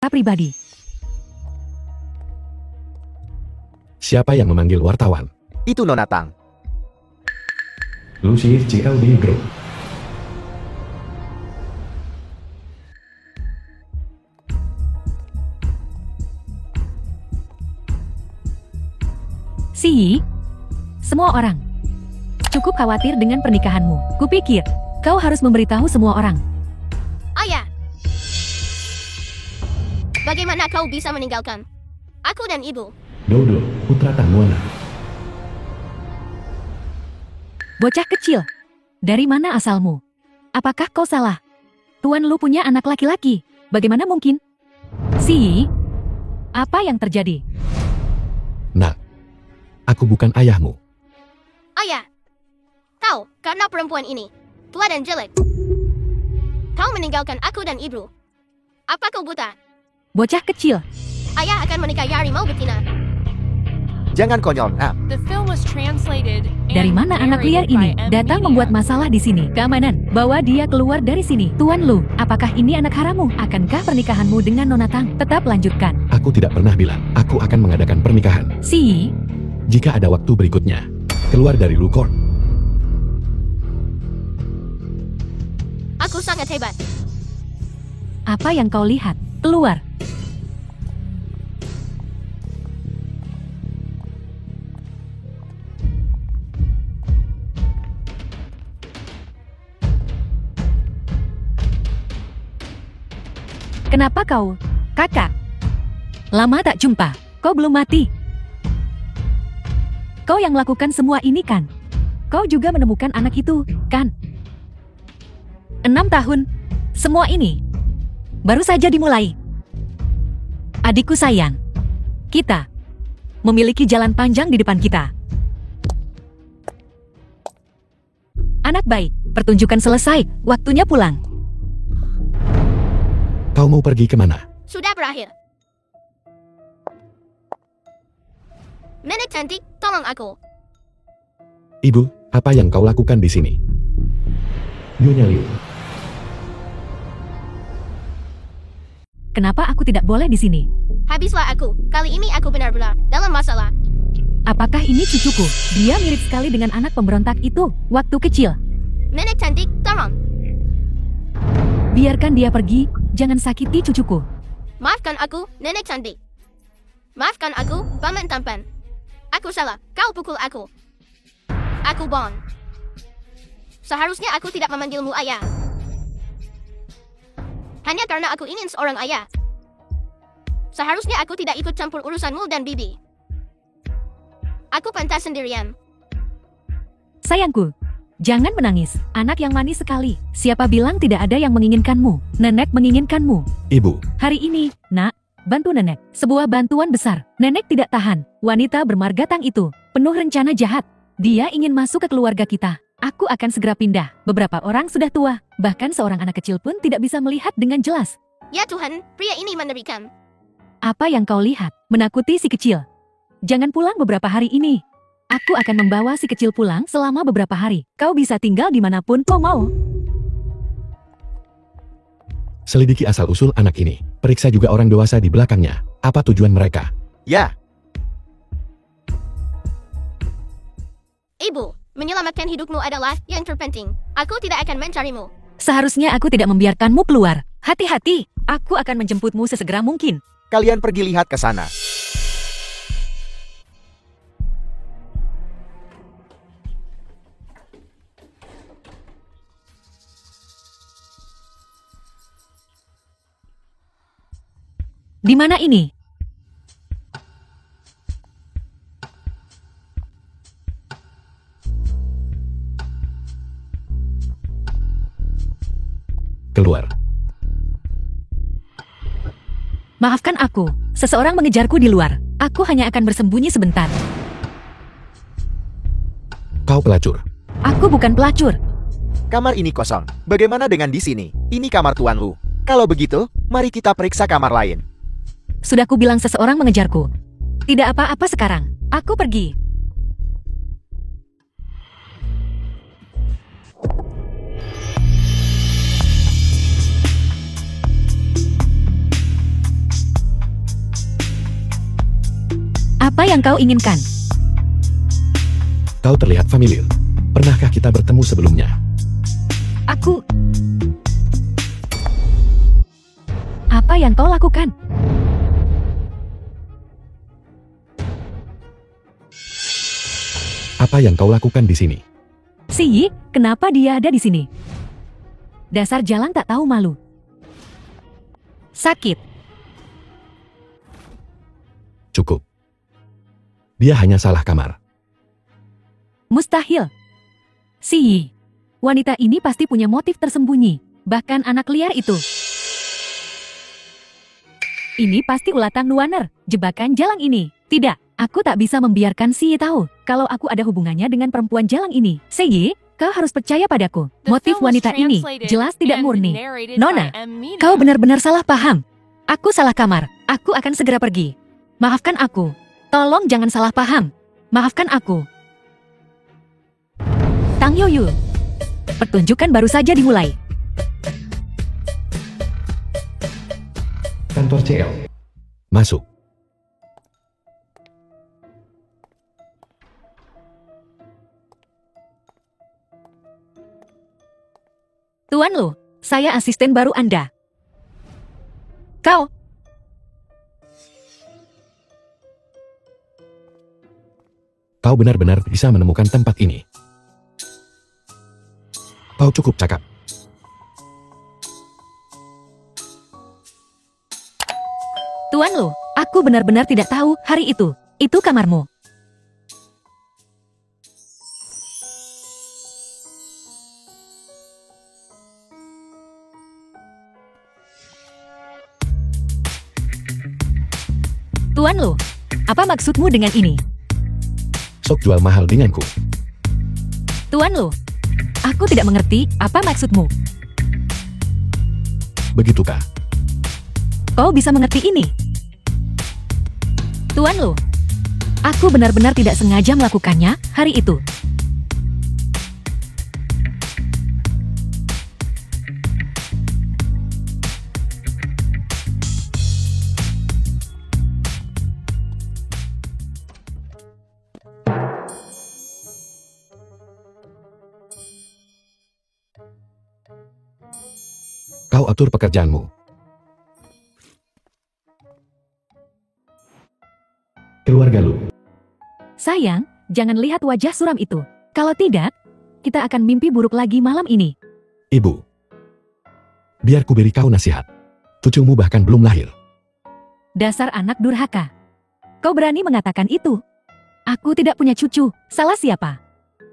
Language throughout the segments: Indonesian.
pribadi. Siapa yang memanggil wartawan? Itu Nona Tang. Lucy CLD Group. Si, semua orang cukup khawatir dengan pernikahanmu. Kupikir, kau harus memberitahu semua orang. Ayah, bagaimana kau bisa meninggalkan aku dan ibu? Dodo, putra Tamuana. Bocah kecil, dari mana asalmu? Apakah kau salah? Tuan Lu punya anak laki-laki. Bagaimana mungkin? Si, apa yang terjadi? Nak, aku bukan ayahmu. Ayah, kau karena perempuan ini tua dan jelek. Kau meninggalkan aku dan ibu. Apa kau buta? Bocah kecil, Ayah akan menikahi harimau betina. Jangan konyol, Am. The film was translated dari and mana anak liar narrated ini by M datang Media. membuat masalah di sini? Keamanan, bawa dia keluar dari sini. Tuan Lu, apakah ini anak haramu? Akankah pernikahanmu dengan Nona Tang? Tetap lanjutkan. Aku tidak pernah bilang, aku akan mengadakan pernikahan. Si, Jika ada waktu berikutnya, keluar dari Lucorn. Aku sangat hebat. apa yang kau lihat? Keluar. Kenapa kau, kakak? Lama tak jumpa, kau belum mati. Kau yang melakukan semua ini kan? Kau juga menemukan anak itu, kan? 6 tahun, semua ini baru saja dimulai. Adikku sayang, kita memiliki jalan panjang di depan kita. Anak baik, pertunjukan selesai, waktunya pulang. Kau mau pergi kemana? Sudah berakhir. Nenek cantik, tolong aku. Ibu, apa yang kau lakukan di sini? Nyonya Liu. Kenapa aku tidak boleh di sini? Habislah aku. Kali ini aku benar-benar dalam masalah. Apakah ini cucuku? Dia mirip sekali dengan anak pemberontak itu waktu kecil. Nenek cantik, tolong. Biarkan dia pergi, jangan sakiti cucuku. Maafkan aku, nenek cantik. Maafkan aku, paman tampan. Aku salah, kau pukul aku. Aku Bon. Seharusnya aku tidak memanggilmu ayah. Hanya karena aku ingin seorang ayah. Seharusnya aku tidak ikut campur urusanmu dan Bibi. Aku pantas sendirian. Sayangku, jangan menangis. Anak yang manis sekali. Siapa bilang tidak ada yang menginginkanmu? Nenek menginginkanmu. Ibu, Hari ini, nak, bantu nenek. Sebuah bantuan besar. Nenek tidak tahan. Wanita bermargatang itu penuh rencana jahat. Dia ingin masuk ke keluarga kita. Aku akan segera pindah. Beberapa orang sudah tua. Bahkan seorang anak kecil pun tidak bisa melihat dengan jelas. Ya Tuhan, pria ini mengerikan. Apa yang kau lihat? Menakuti si kecil. Jangan pulang beberapa hari ini. Aku akan membawa si kecil pulang selama beberapa hari. Kau bisa tinggal dimanapun kau mau. selidiki asal-usul anak ini. Periksa juga orang dewasa di belakangnya. Apa tujuan mereka? Ya, Ibu, menyelamatkan hidupmu adalah yang terpenting. Aku tidak akan mencarimu. Seharusnya aku tidak membiarkanmu keluar. Hati-hati, aku akan menjemputmu sesegera mungkin. kalian pergi lihat ke sana. Di mana ini? Keluar. Maafkan aku, seseorang mengejarku di luar. Aku hanya akan bersembunyi sebentar. Kau pelacur. Aku bukan pelacur. Kamar ini kosong. Bagaimana dengan di sini? Ini kamar Tuan Lu. Kalau begitu, mari kita periksa kamar lain. Sudah kubilang seseorang mengejarku. Tidak apa-apa sekarang. Aku pergi. Apa yang kau inginkan? Kau terlihat familiar. Pernahkah kita bertemu sebelumnya? Aku... Apa yang kau lakukan? Apa yang kau lakukan di sini? Si Yi, kenapa dia ada di sini? Dasar jalang tak tahu malu. Sakit. Cukup. Dia hanya salah kamar. Mustahil. Si Yi, wanita ini pasti punya motif tersembunyi. Bahkan anak liar itu. Ini pasti ulatan Nuaner, jebakan jalang ini. Tidak, aku tak bisa membiarkan Si Yi tahu kalau aku ada hubungannya dengan perempuan jalang ini. Si Yi, kau harus percaya padaku. Motif wanita ini jelas tidak murni. Nona, kau benar-benar salah paham. Aku salah kamar. Aku akan segera pergi. Maafkan aku. Tolong jangan salah paham. Maafkan aku. Tang Yoyu. Pertunjukan baru saja dimulai. Kantor CL. Masuk. Tuan Lu, saya asisten baru Anda. Kau. Kau benar-benar bisa menemukan tempat ini. Kau cukup cakap. Tuan Lu, aku benar-benar tidak tahu hari itu. Itu kamarmu. Tuan Lu, apa maksudmu dengan ini? Sok jual mahal denganku. Tuan Lu, aku tidak mengerti apa maksudmu. Begitukah? Kau bisa mengerti ini? Tuan Lu, aku benar-benar tidak sengaja melakukannya hari itu. Kau atur pekerjaanmu. Keluarga Lu. Sayang, jangan lihat wajah suram itu. Kalau tidak, kita akan mimpi buruk lagi malam ini. Ibu. Biar ku beri kau nasihat. Cucumu bahkan belum lahir. Dasar anak durhaka. Kau berani mengatakan itu? Aku tidak punya cucu. Salah siapa?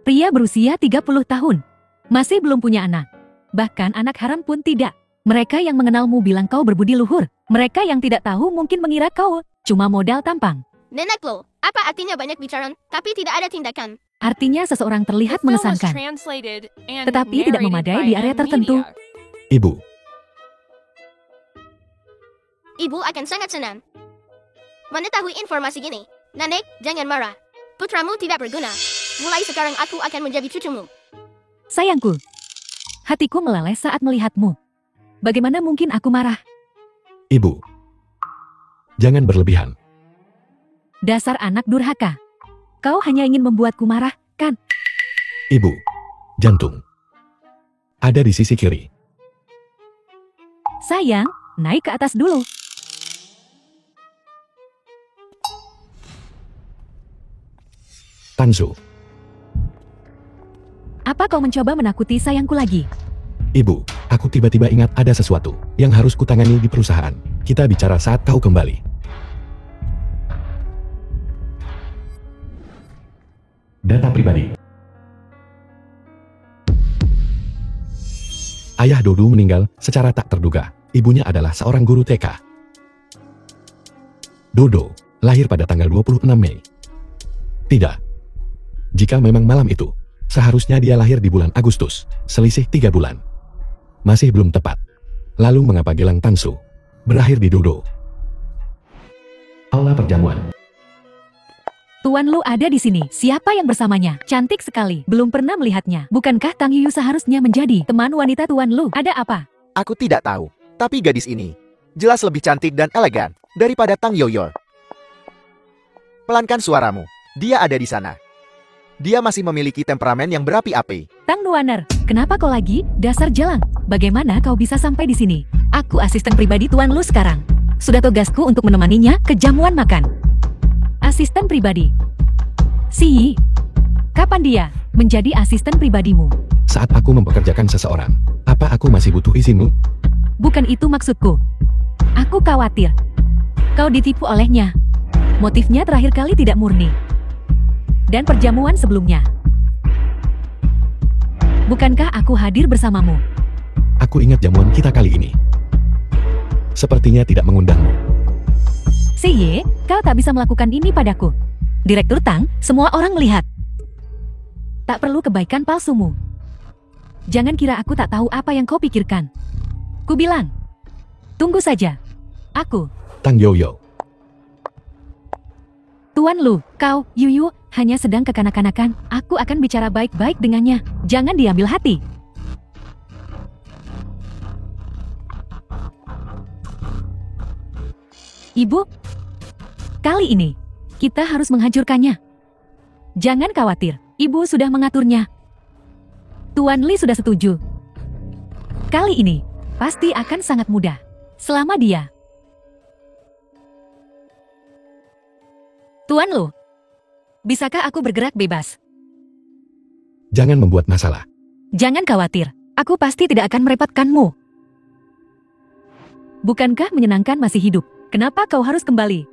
Pria berusia 30 tahun. Masih belum punya anak. Bahkan anak haram pun tidak. Mereka yang mengenalmu bilang kau berbudi luhur. Mereka yang tidak tahu mungkin mengira kau cuma modal tampang. Nenek Lo, apa artinya banyak bicara, tapi tidak ada tindakan? Artinya seseorang terlihat mengesankan, tetapi tidak memadai di area tertentu. Ibu. Ibu akan sangat senang mengetahui informasi gini. Nenek, jangan marah. Putramu tidak berguna. Mulai sekarang aku akan menjadi cucumu. Sayangku, hatiku meleleh saat melihatmu. Bagaimana mungkin aku marah? Ibu. Jangan berlebihan. Dasar anak durhaka. Kau hanya ingin membuatku marah, kan? Ibu. Jantung. Ada di sisi kiri. Sayang, naik ke atas dulu. Tansu. Apa kau mencoba menakuti sayangku lagi? Ibu, aku tiba-tiba ingat ada sesuatu yang harus kutangani di perusahaan. Kita bicara saat kau kembali. Data pribadi. Ayah Dodo meninggal secara tak terduga. Ibunya adalah seorang guru TK. Dodo lahir pada tanggal 26 Mei. Tidak. Jika memang malam itu, seharusnya dia lahir di bulan Agustus, selisih 3 bulan. Masih belum tepat. Lalu mengapa gelang Tansu berakhir di Dodo? Aula perjamuan. Tuan Lu ada di sini. Siapa yang bersamanya? Cantik sekali. Belum pernah melihatnya. Bukankah Tang Yu seharusnya menjadi teman wanita Tuan Lu? Ada apa? Aku tidak tahu, tapi gadis ini jelas lebih cantik dan elegan daripada Tang Yoyo. Pelankan suaramu. Dia ada di sana. Dia masih memiliki temperamen yang berapi-api. Tang Nuaner, kenapa kau lagi? Dasar jalang. Bagaimana kau bisa sampai di sini? Aku asisten pribadi Tuan Lu sekarang. Sudah tugasku untuk menemaninya ke jamuan makan. Asisten pribadi. Si, kapan dia menjadi asisten pribadimu? Saat aku mempekerjakan seseorang, apa aku masih butuh izinmu? Bukan itu maksudku. Aku khawatir kau ditipu olehnya. Motifnya terakhir kali tidak murni. Dan perjamuan sebelumnya. Bukankah aku hadir bersamamu? Aku ingat jamuan kita kali ini. Sepertinya tidak mengundangmu. Siye, kau tak bisa melakukan ini padaku. Direktur Tang, semua orang melihat. Tak perlu kebaikan palsumu. Jangan kira aku tak tahu apa yang kau pikirkan. Ku bilang, tunggu saja. Aku, Tang Yoyo. Tuan Lu, kau, Yuyu, hanya sedang kekanak-kanakan. Aku akan bicara baik-baik dengannya. Jangan diambil hati. Ibu, kali ini, kita harus menghancurkannya. Jangan khawatir, Ibu sudah mengaturnya. Tuan Li sudah setuju. Kali ini, pasti akan sangat mudah. Selama dia. Tuan Lu, bisakah aku bergerak bebas? Jangan membuat masalah. Jangan khawatir, aku pasti tidak akan merepotkanmu. Bukankah menyenangkan masih hidup? Kenapa kau harus kembali?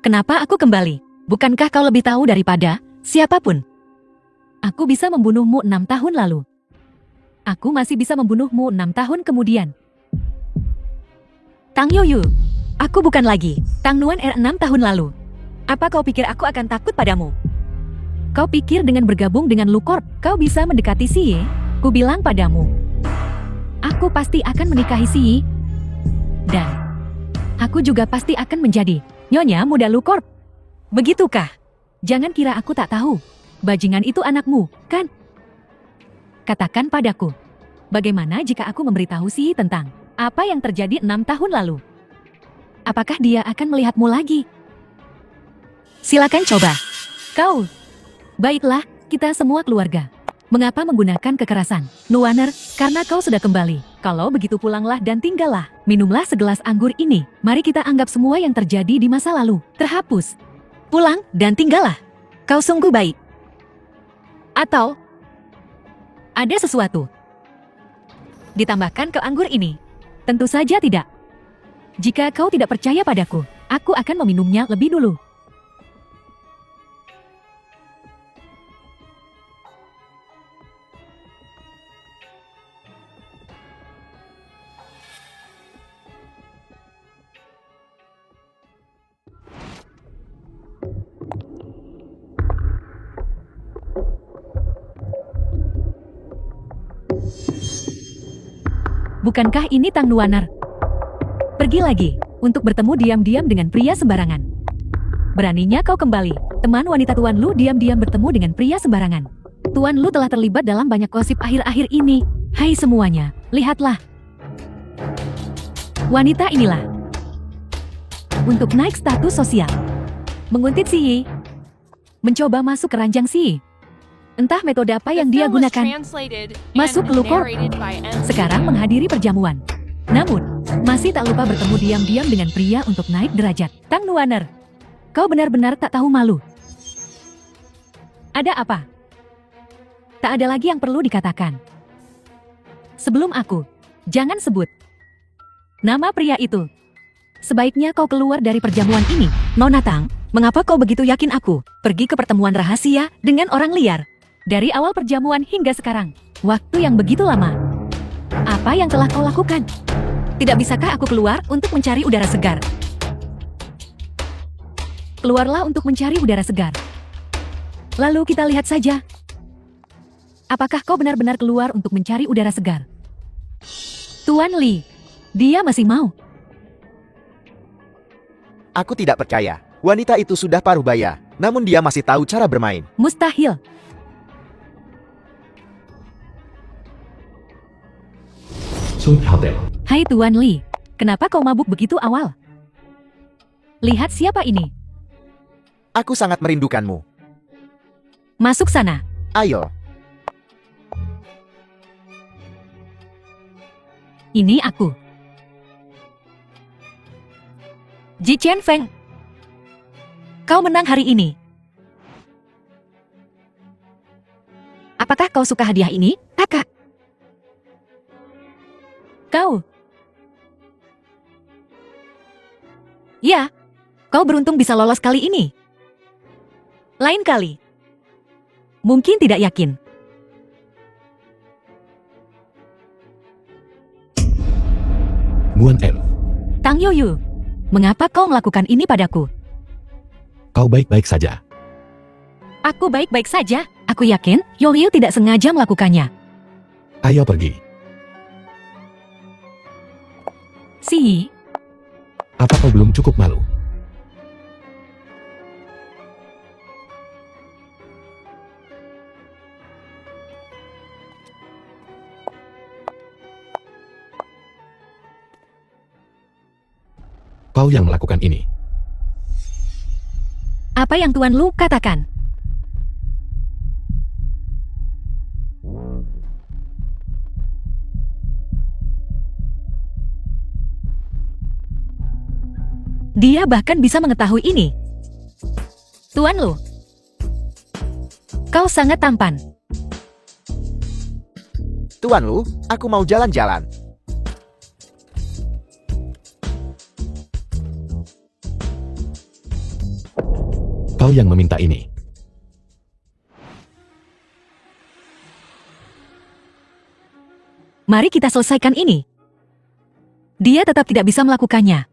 Kenapa aku kembali? Bukankah kau lebih tahu daripada siapapun? Aku bisa membunuhmu 6 tahun lalu. Aku masih bisa membunuhmu 6 tahun kemudian. Tang Yoyu, aku bukan lagi Tang Nuan 6 tahun lalu. Apa kau pikir aku akan takut padamu? Kau pikir dengan bergabung dengan Lu Corp, kau bisa mendekati Siye? Ku bilang padamu, aku pasti akan menikahi Siye. Dan aku juga pasti akan menjadi Nyonya Muda Lu Corp. Begitukah? Jangan kira aku tak tahu. Bajingan itu anakmu, kan? Katakan padaku, bagaimana jika aku memberitahu Siye tentang apa yang terjadi 6 tahun lalu? Apakah dia akan melihatmu lagi? Silakan coba. Kau. Baiklah, kita semua keluarga. Mengapa menggunakan kekerasan? Nuaner, karena kau sudah kembali. Kalau begitu pulanglah dan tinggallah. Minumlah segelas anggur ini. Mari kita anggap semua yang terjadi di masa lalu terhapus. Pulang dan tinggallah. Kau sungguh baik. Atau ada sesuatu ditambahkan ke anggur ini? Tentu saja tidak. Jika kau tidak percaya padaku, aku akan meminumnya lebih dulu. Bukankah ini Tang Nuaner? Pergi lagi, untuk bertemu diam-diam dengan pria sembarangan. Beraninya kau kembali, teman wanita Tuan Lu diam-diam bertemu dengan pria sembarangan. Tuan Lu telah terlibat dalam banyak gosip akhir-akhir ini. Hai semuanya, lihatlah. Wanita inilah. Untuk naik status sosial. Menguntit Siye. Mencoba masuk ke ranjang Siye. Entah metode apa yang dia gunakan. Masuk ke Lu Corp. Sekarang menghadiri perjamuan. Namun, masih tak lupa bertemu diam-diam dengan pria untuk naik derajat. Tang Nuaner, kau benar-benar tak tahu malu. Ada apa? Tak ada lagi yang perlu dikatakan. Sebelum aku, jangan sebut nama pria itu. Sebaiknya kau keluar dari perjamuan ini. Nona Tang, mengapa kau begitu yakin aku pergi ke pertemuan rahasia dengan orang liar? Dari awal perjamuan hingga sekarang, waktu yang begitu lama. Apa yang telah kau lakukan? Tidak bisakah aku keluar untuk mencari udara segar? Keluarlah untuk mencari udara segar. Lalu kita lihat saja. Apakah kau benar-benar keluar untuk mencari udara segar? Tuan Li, dia masih mau. Aku tidak percaya. Wanita itu sudah paruh baya, namun dia masih tahu cara bermain. Mustahil. Sweet Hotel. Hai Tuan Li, kenapa kau mabuk begitu awal? Lihat siapa ini. Aku sangat merindukanmu. Masuk sana. Ayo. Ini aku. Ji Qianfeng. Kau menang hari ini. Apakah kau suka hadiah ini, kakak? Kau. Ya, kau beruntung bisa lolos kali ini. Lain kali. Mungkin tidak yakin. Nguyen Er, Tang Yoyu, mengapa kau melakukan ini padaku? kau baik-baik saja. Aku baik-baik saja. Aku yakin Yoyu tidak sengaja melakukannya. Ayo pergi. Si, Apa kau belum cukup malu? Kau yang melakukan ini. apa yang Tuan Lu katakan? Dia bahkan bisa mengetahui ini. Tuan Lu, kau sangat tampan. Tuan Lu, aku mau jalan-jalan. Kau yang meminta ini. Mari kita selesaikan ini. Dia tetap tidak bisa melakukannya.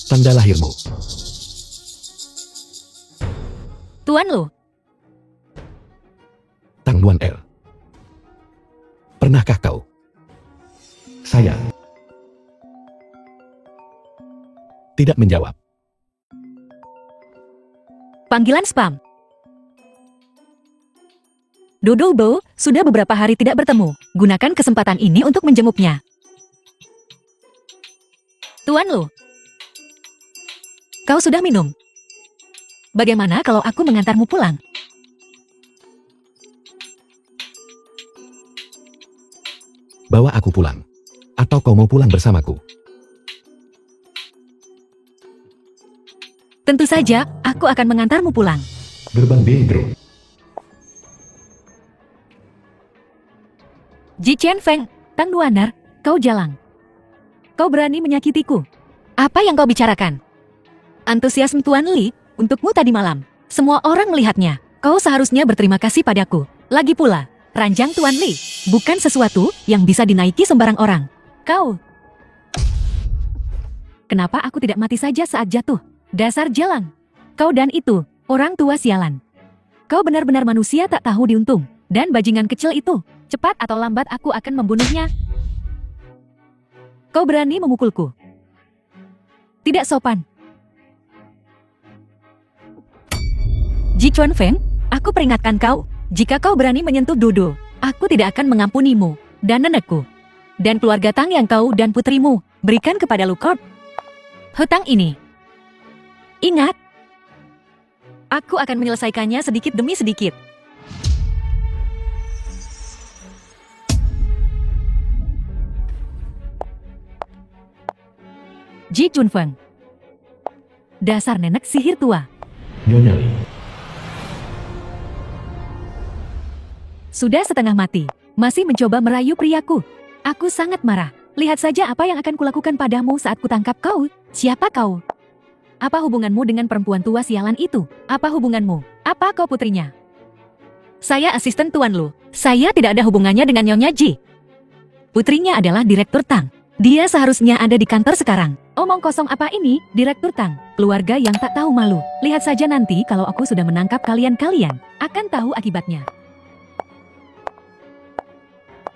Tanda lahirmu. Tuan Lu, Tang Nguyen Er. Pernahkah kau? Saya. Tidak menjawab. panggilan spam. Dodo Bo sudah beberapa hari tidak bertemu. Gunakan kesempatan ini untuk menjenguknya. Tuan Lu, kau sudah minum. Bagaimana kalau aku mengantarmu pulang? Bawa aku pulang. Atau kau mau pulang bersamaku? Tentu saja, aku akan mengantarmu pulang. Gerbang Bintro. Ji Qianfeng, Tang Duanar, kau jalang. Kau berani menyakitiku. Apa yang kau bicarakan? Antusiasme Tuan Li untukmu tadi malam. Semua orang melihatnya. Kau seharusnya berterima kasih padaku. Lagi pula, ranjang Tuan Li bukan sesuatu yang bisa dinaiki sembarang orang. Kau. Kenapa aku tidak mati saja saat jatuh? Dasar jalang. Kau dan itu, orang tua sialan. Kau benar-benar manusia tak tahu diuntung. Dan bajingan kecil itu, cepat atau lambat aku akan membunuhnya. Kau berani memukulku. Tidak sopan. Ji Qianfeng, aku peringatkan kau, jika kau berani menyentuh Dodo, aku tidak akan mengampunimu, dan nenekku. Dan keluarga Tang yang kau dan putrimu berikan kepada Lukort. Hutang ini. Ingat, aku akan menyelesaikannya sedikit demi sedikit. Ji Junfeng. Dasar nenek sihir tua. Nyonya Li. Sudah setengah mati, masih mencoba merayu priaku. Aku sangat marah. Lihat saja apa yang akan kulakukan padamu saat kutangkap kau. Siapa kau? Apa hubunganmu dengan perempuan tua sialan itu? Apa hubunganmu? Apa kau putrinya? Saya asisten Tuan Lu. Saya tidak ada hubungannya dengan Nyonya Ji. Putrinya adalah Direktur Tang. Dia seharusnya ada di kantor sekarang. Omong kosong apa ini, Direktur Tang? Keluarga yang tak tahu malu. Lihat saja nanti kalau aku sudah menangkap kalian-kalian. Akan tahu akibatnya.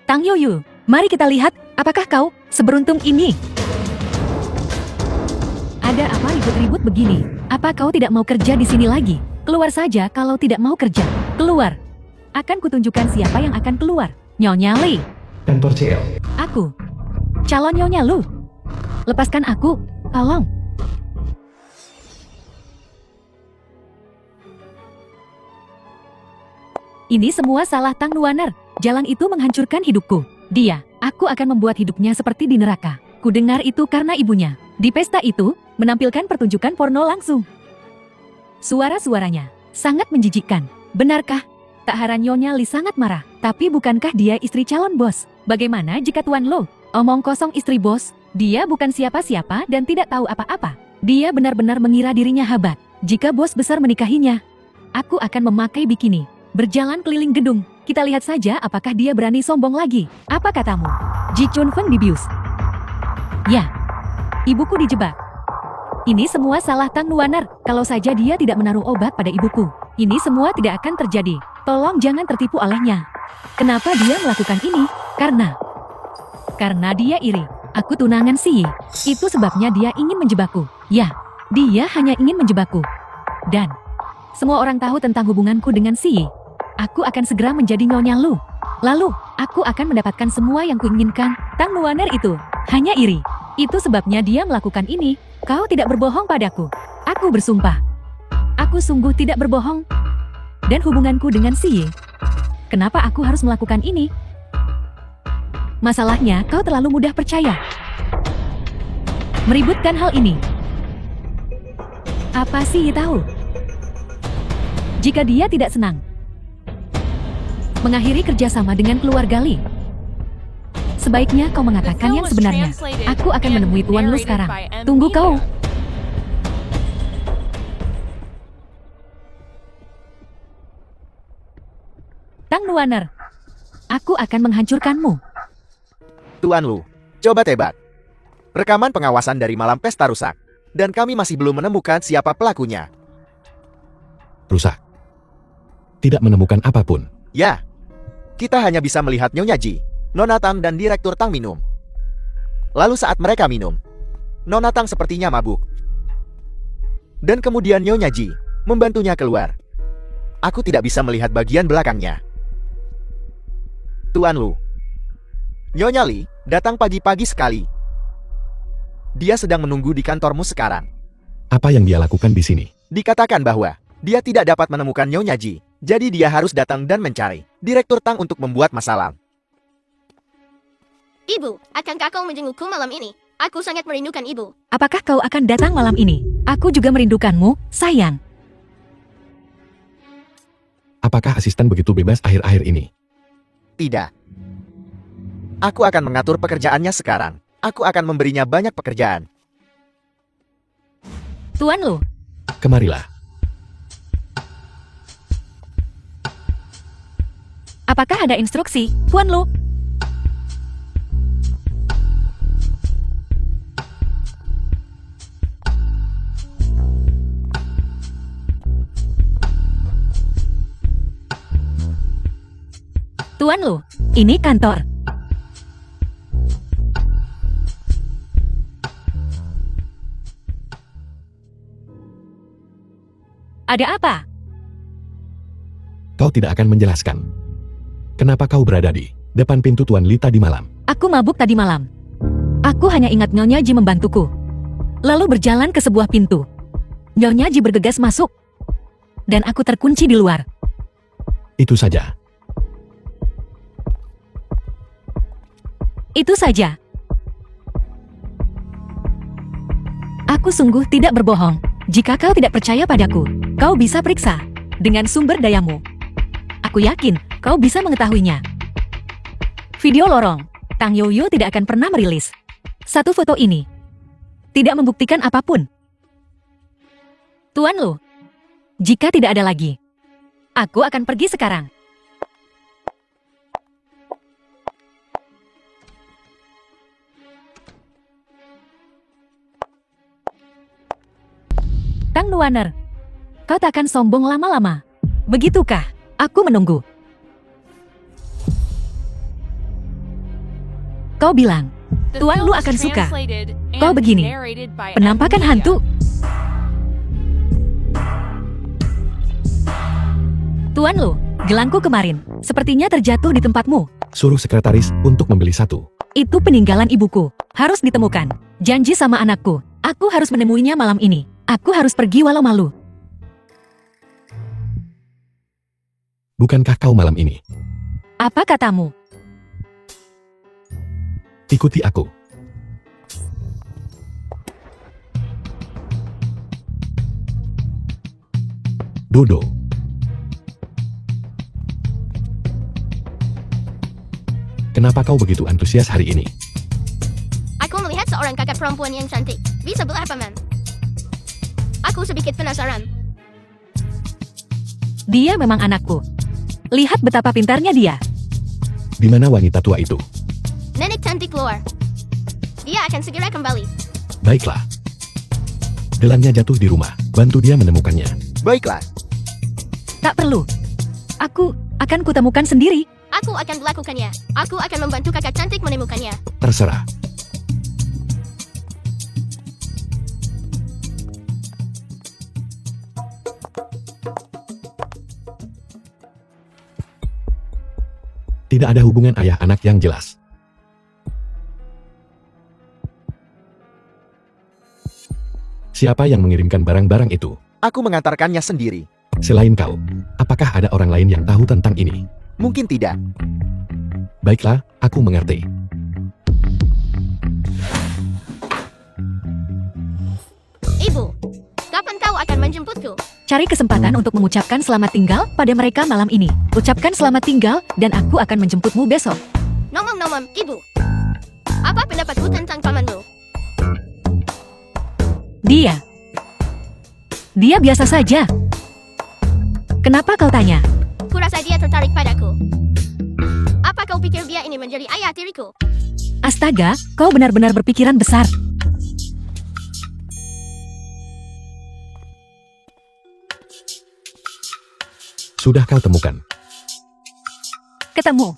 Tang Yoyu, mari kita lihat, apakah kau seberuntung ini? Ada apa ribut-ribut begini? Apa kau tidak mau kerja di sini lagi? Keluar saja kalau tidak mau kerja. Keluar. Akan kutunjukkan siapa yang akan keluar. Nyonya Li. Kantor CL. Aku. Calon Nyonya Lu. Lepaskan aku, tolong. Ini semua salah Tang Nuaner. Jalan itu menghancurkan hidupku. Aku akan membuat hidupnya seperti di neraka. Ku dengar itu karena ibunya. Di pesta itu, menampilkan pertunjukan porno langsung. Suara-suaranya sangat menjijikkan. Benarkah? Tak heran Nyonya Li sangat marah. Tapi bukankah dia istri calon bos? Bagaimana jika Tuan Lo? Omong kosong istri bos. Dia bukan siapa-siapa dan tidak tahu apa-apa. Dia benar-benar mengira dirinya hebat. Jika bos besar menikahinya, aku akan memakai bikini. Berjalan keliling gedung. Kita lihat saja apakah dia berani sombong lagi. Apa katamu? Ji Chun Feng dibius. Ya, ibuku dijebak. Ini semua salah Tang Nuaner. Kalau saja dia tidak menaruh obat pada ibuku, ini semua tidak akan terjadi. Tolong jangan tertipu olehnya. Kenapa dia melakukan ini? Karena dia iri. Aku tunangan Si Yi. Itu sebabnya dia ingin menjebakku. Ya, dia hanya ingin menjebakku. Dan semua orang tahu tentang hubunganku dengan Si Yi. Aku akan segera menjadi Nyonya Lu. Lalu, aku akan mendapatkan semua yang kuinginkan. Tang Nuaner itu hanya iri. Itu sebabnya dia melakukan ini. Kau tidak berbohong padaku. Aku bersumpah. Aku sungguh tidak berbohong. Dan hubunganku dengan Si Yi. Kenapa aku harus melakukan ini? Masalahnya, kau terlalu mudah percaya. Meributkan hal ini. Apa Si Yi tahu? Jika dia tidak senang mengakhiri kerjasama dengan keluarga Li, sebaiknya kau mengatakan yang sebenarnya. Aku akan menemui Tuan Lu sekarang. Tunggu kau. Tang Nuaner, aku akan menghancurkanmu. Tuan Lu, coba tebak. Rekaman pengawasan dari malam pesta rusak. Dan kami masih belum menemukan siapa pelakunya. Rusak. Tidak menemukan apapun. Ya, kita hanya bisa melihat Nyonya Ji, Nona Tang dan Direktur Tang minum. Lalu saat mereka minum, Nona Tang sepertinya mabuk. Dan kemudian Nyonya Ji membantunya keluar. Aku tidak bisa melihat bagian belakangnya. Tuan Lu, Nyonya Li datang pagi-pagi sekali. Dia sedang menunggu di kantormu sekarang. Apa yang dia lakukan di sini? Dikatakan bahwa dia tidak dapat menemukan Nyonya Ji. Jadi dia harus datang dan mencari Direktur Tang untuk membuat masalah. Ibu, akankah kau menjengukku malam ini? Aku sangat merindukan ibu. Apakah kau akan datang malam ini? Aku juga merindukanmu, sayang. Apakah asisten begitu bebas akhir-akhir ini? Tidak. Aku akan mengatur pekerjaannya sekarang. Aku akan memberinya banyak pekerjaan. Tuan Lu, Kemarilah. apakah ada instruksi, Tuan Lu? Tuan Lu, ini kantor. Ada apa? Kau tidak akan menjelaskan. Kenapa kau berada di depan pintu Tuan Li tadi malam? Aku mabuk tadi malam. Aku hanya ingat Nyonya Ji membantuku. Lalu berjalan ke sebuah pintu. Nyonya Ji bergegas masuk. Dan aku terkunci di luar. Itu saja. Itu saja. Aku sungguh tidak berbohong. Jika kau tidak percaya padaku, kau bisa periksa dengan sumber dayamu. Aku yakin kau bisa mengetahuinya. Video lorong, Tang Yoyo tidak akan pernah merilis. Satu foto ini tidak membuktikan apapun. Tuan Lu, jika tidak ada lagi, aku akan pergi sekarang. Tang Nuaner, kau tak akan sombong lama-lama. Begitukah? Aku menunggu. Kau bilang, Tuan Lu akan suka. Kau begini, penampakan hantu. Tuan Lu, gelangku kemarin, sepertinya terjatuh di tempatmu. Suruh sekretaris untuk membeli satu. Itu peninggalan ibuku, harus ditemukan. Janji sama anakku, aku harus menemuinya malam ini. Aku harus pergi walau malu. Bukankah kau malam ini? Apa katamu? Ikuti aku. Dodo. Kenapa kau begitu antusias hari ini? Aku melihat seorang kakak perempuan yang cantik. Bisa belah paman. Aku sedikit penasaran. Dia memang anakku. Lihat betapa pintarnya dia. Di mana wanita tua itu? Nenek cantik keluar. Dia akan segera kembali. Baiklah. Gelannya jatuh di rumah. Bantu dia menemukannya. Baiklah. Tak perlu. Aku akan kutemukan sendiri. Aku akan melakukannya. Aku akan membantu kakak cantik menemukannya. Terserah. Tidak ada hubungan ayah anak yang jelas. Siapa yang mengirimkan barang-barang itu? Aku mengantarkannya sendiri. Selain kau, apakah ada orang lain yang tahu tentang ini? Mungkin tidak. Baiklah, aku mengerti. Ibu, kapan kau akan menjemputku? Cari kesempatan untuk mengucapkan selamat tinggal pada mereka malam ini. Ucapkan selamat tinggal dan aku akan menjemputmu besok. Nom-nom, ibu. Apa pendapatku tentang pamanmu? Dia biasa saja. Kenapa kau tanya? Kurasa dia tertarik padaku. Apa kau pikir dia ini menjadi ayah tiriku? Astaga, kau benar-benar berpikiran besar. Sudah kau temukan? Ketemu.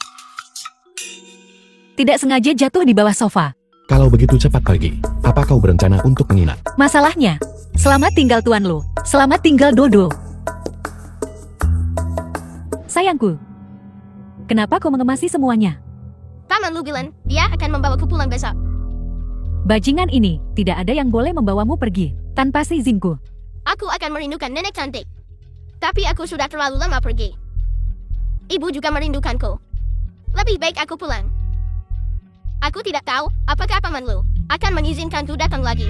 Tidak sengaja jatuh di bawah sofa. Kalau begitu cepat pergi, apa kau berencana untuk menginap? Masalahnya, selamat tinggal Tuan Lu. Selamat tinggal Dodo. Sayangku, kenapa kau mengemasi semuanya? Paman Lu bilang, dia akan membawaku pulang besok. Bajingan ini, tidak ada yang boleh membawamu pergi, tanpa seizinku. Aku akan merindukan nenek cantik. Tapi aku sudah terlalu lama pergi. Ibu juga merindukanku. Lebih baik aku pulang. Aku tidak tahu apakah Paman Lu akan mengizinkanku datang lagi.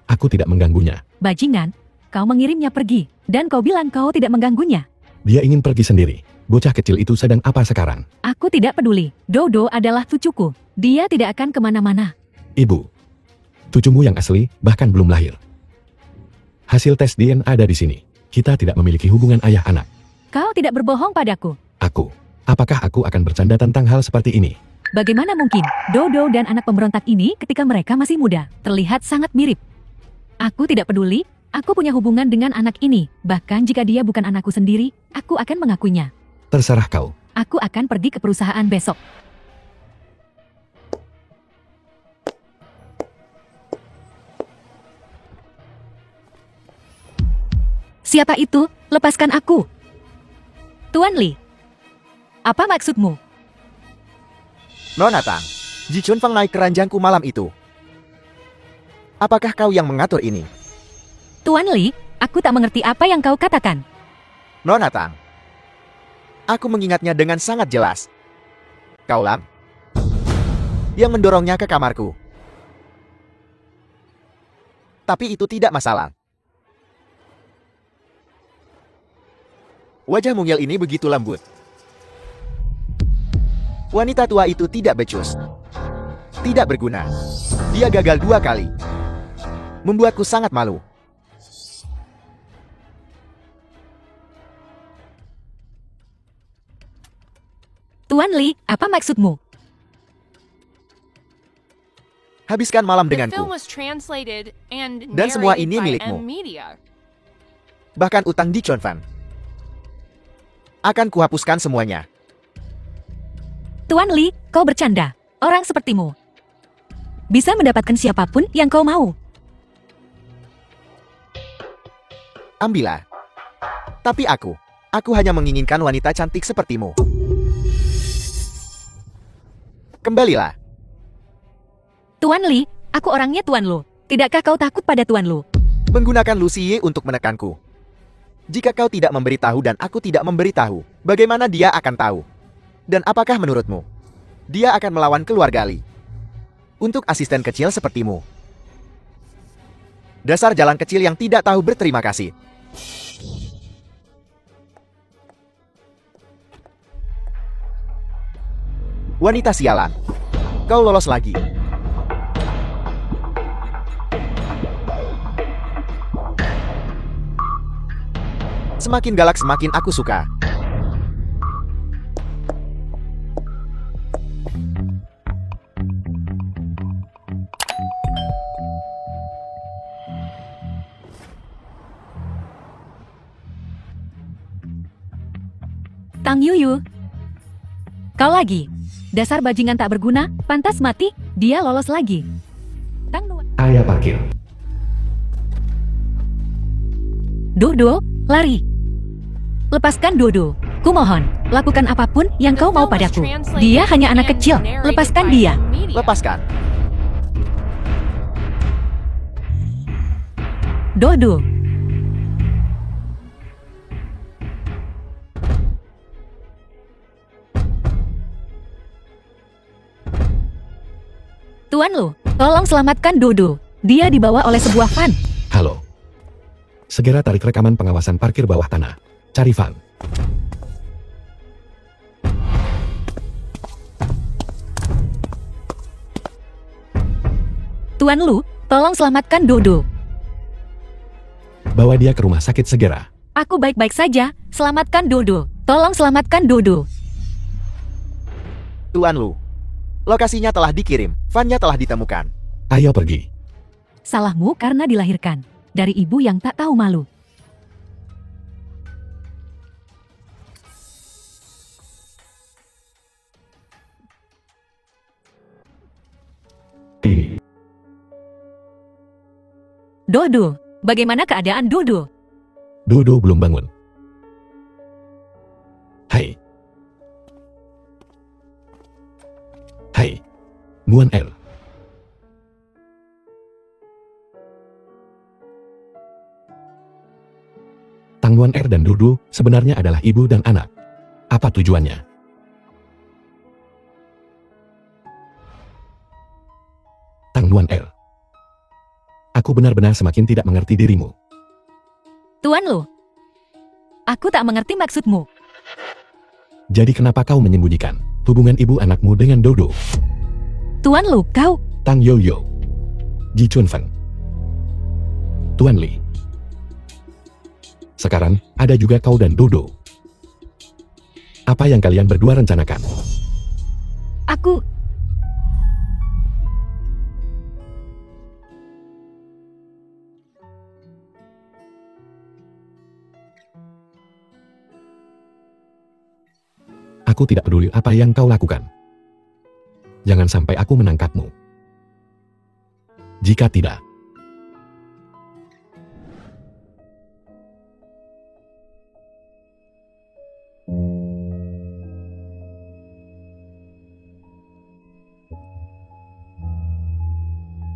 Aku tidak mengganggunya. Bajingan, kau mengirimnya pergi, dan kau bilang kau tidak mengganggunya. Dia ingin pergi sendiri. Bocah kecil itu sedang apa sekarang? Aku tidak peduli. Dodo adalah cucuku. Dia tidak akan kemana-mana. Ibu, cucumu yang asli bahkan belum lahir. Hasil tes DNA ada di sini. Kita tidak memiliki hubungan ayah anak. Kau tidak berbohong padaku. Apakah aku akan bercanda tentang hal seperti ini? Bagaimana mungkin Dodo dan anak pemberontak ini ketika mereka masih muda terlihat sangat mirip? Aku tidak peduli. Aku punya hubungan dengan anak ini. Bahkan jika dia bukan anakku sendiri, aku akan mengakuinya. Terserah kau. Aku akan pergi ke perusahaan besok. Siapa itu? Lepaskan aku. Tuan Li. Apa maksudmu? Nona Tang, Ji Chunfeng naik keranjangku malam itu. Apakah kau yang mengatur ini? Tuan Li, aku tak mengerti apa yang kau katakan. Nona Tang, aku mengingatnya dengan sangat jelas. Kau Lam yang mendorongnya ke kamarku. Tapi itu tidak masalah. Wajah mungil ini begitu lembut. Wanita tua itu tidak becus. Tidak berguna. Dia gagal 2 kali. Membuatku sangat malu. Tuan Li, apa maksudmu? Habiskan malam denganku. Dan semua ini milikmu. Bahkan utang di Chonfan. Akan kuhapuskan semuanya. Tuan Li, kau bercanda. Orang sepertimu bisa mendapatkan siapapun yang kau mau. Ambillah. Tapi aku hanya menginginkan wanita cantik sepertimu. Kembalilah. Tuan Li, aku orangnya Tuan Lu. Tidakkah kau takut pada Tuan Lu? Menggunakan Lucie untuk menekanku. Jika kau tidak memberitahu dan aku tidak memberitahu, bagaimana dia akan tahu? Dan apakah menurutmu, dia akan melawan keluarga Li? Untuk asisten kecil sepertimu. Dasar jalan kecil yang tidak tahu berterima kasih. Wanita sialan. Kau lolos lagi. Semakin galak semakin aku suka. Tang Yuyu. Kau lagi. Dasar bajingan tak berguna, pantas mati, dia lolos lagi. Tang Nuan. Area parkir. Dodo, lari. Lepaskan Dodo. Kumohon, lakukan apapun yang kau mau padaku. Dia hanya anak kecil. Lepaskan dia. Lepaskan. Dodo. Tuan Lu, tolong selamatkan Dodo. Dia dibawa oleh sebuah van. Halo. Segera tarik rekaman pengawasan parkir bawah tanah. Cari van. Tuan Lu, tolong selamatkan Dodo. Bawa dia ke rumah sakit segera. Aku baik-baik saja. Selamatkan Dodo. Tolong selamatkan Dodo. Tuan Lu. Lokasinya telah dikirim. Vannya telah ditemukan. Ayo pergi. Salahmu karena dilahirkan dari ibu yang tak tahu malu. Ini. Dodo, bagaimana keadaan Dodo? Dodo belum bangun. Hai. Hai. Nguyen El. Tang Nguyen Er dan Dodo sebenarnya adalah ibu dan anak. Apa tujuannya? Tang Nguyen Er. Aku benar-benar semakin tidak mengerti dirimu. Tuan Lu, aku tak mengerti maksudmu. Jadi kenapa kau menyembunyikan hubungan ibu anakmu dengan Dodo? Tuan Lu, kau... Tang Yoyo. Ji Chun Feng. Tuan Li. Sekarang, ada juga kau dan Dodo. Apa yang kalian berdua rencanakan? Aku... Aku tidak peduli apa yang kau lakukan. Jangan sampai aku menangkapmu. Jika tidak,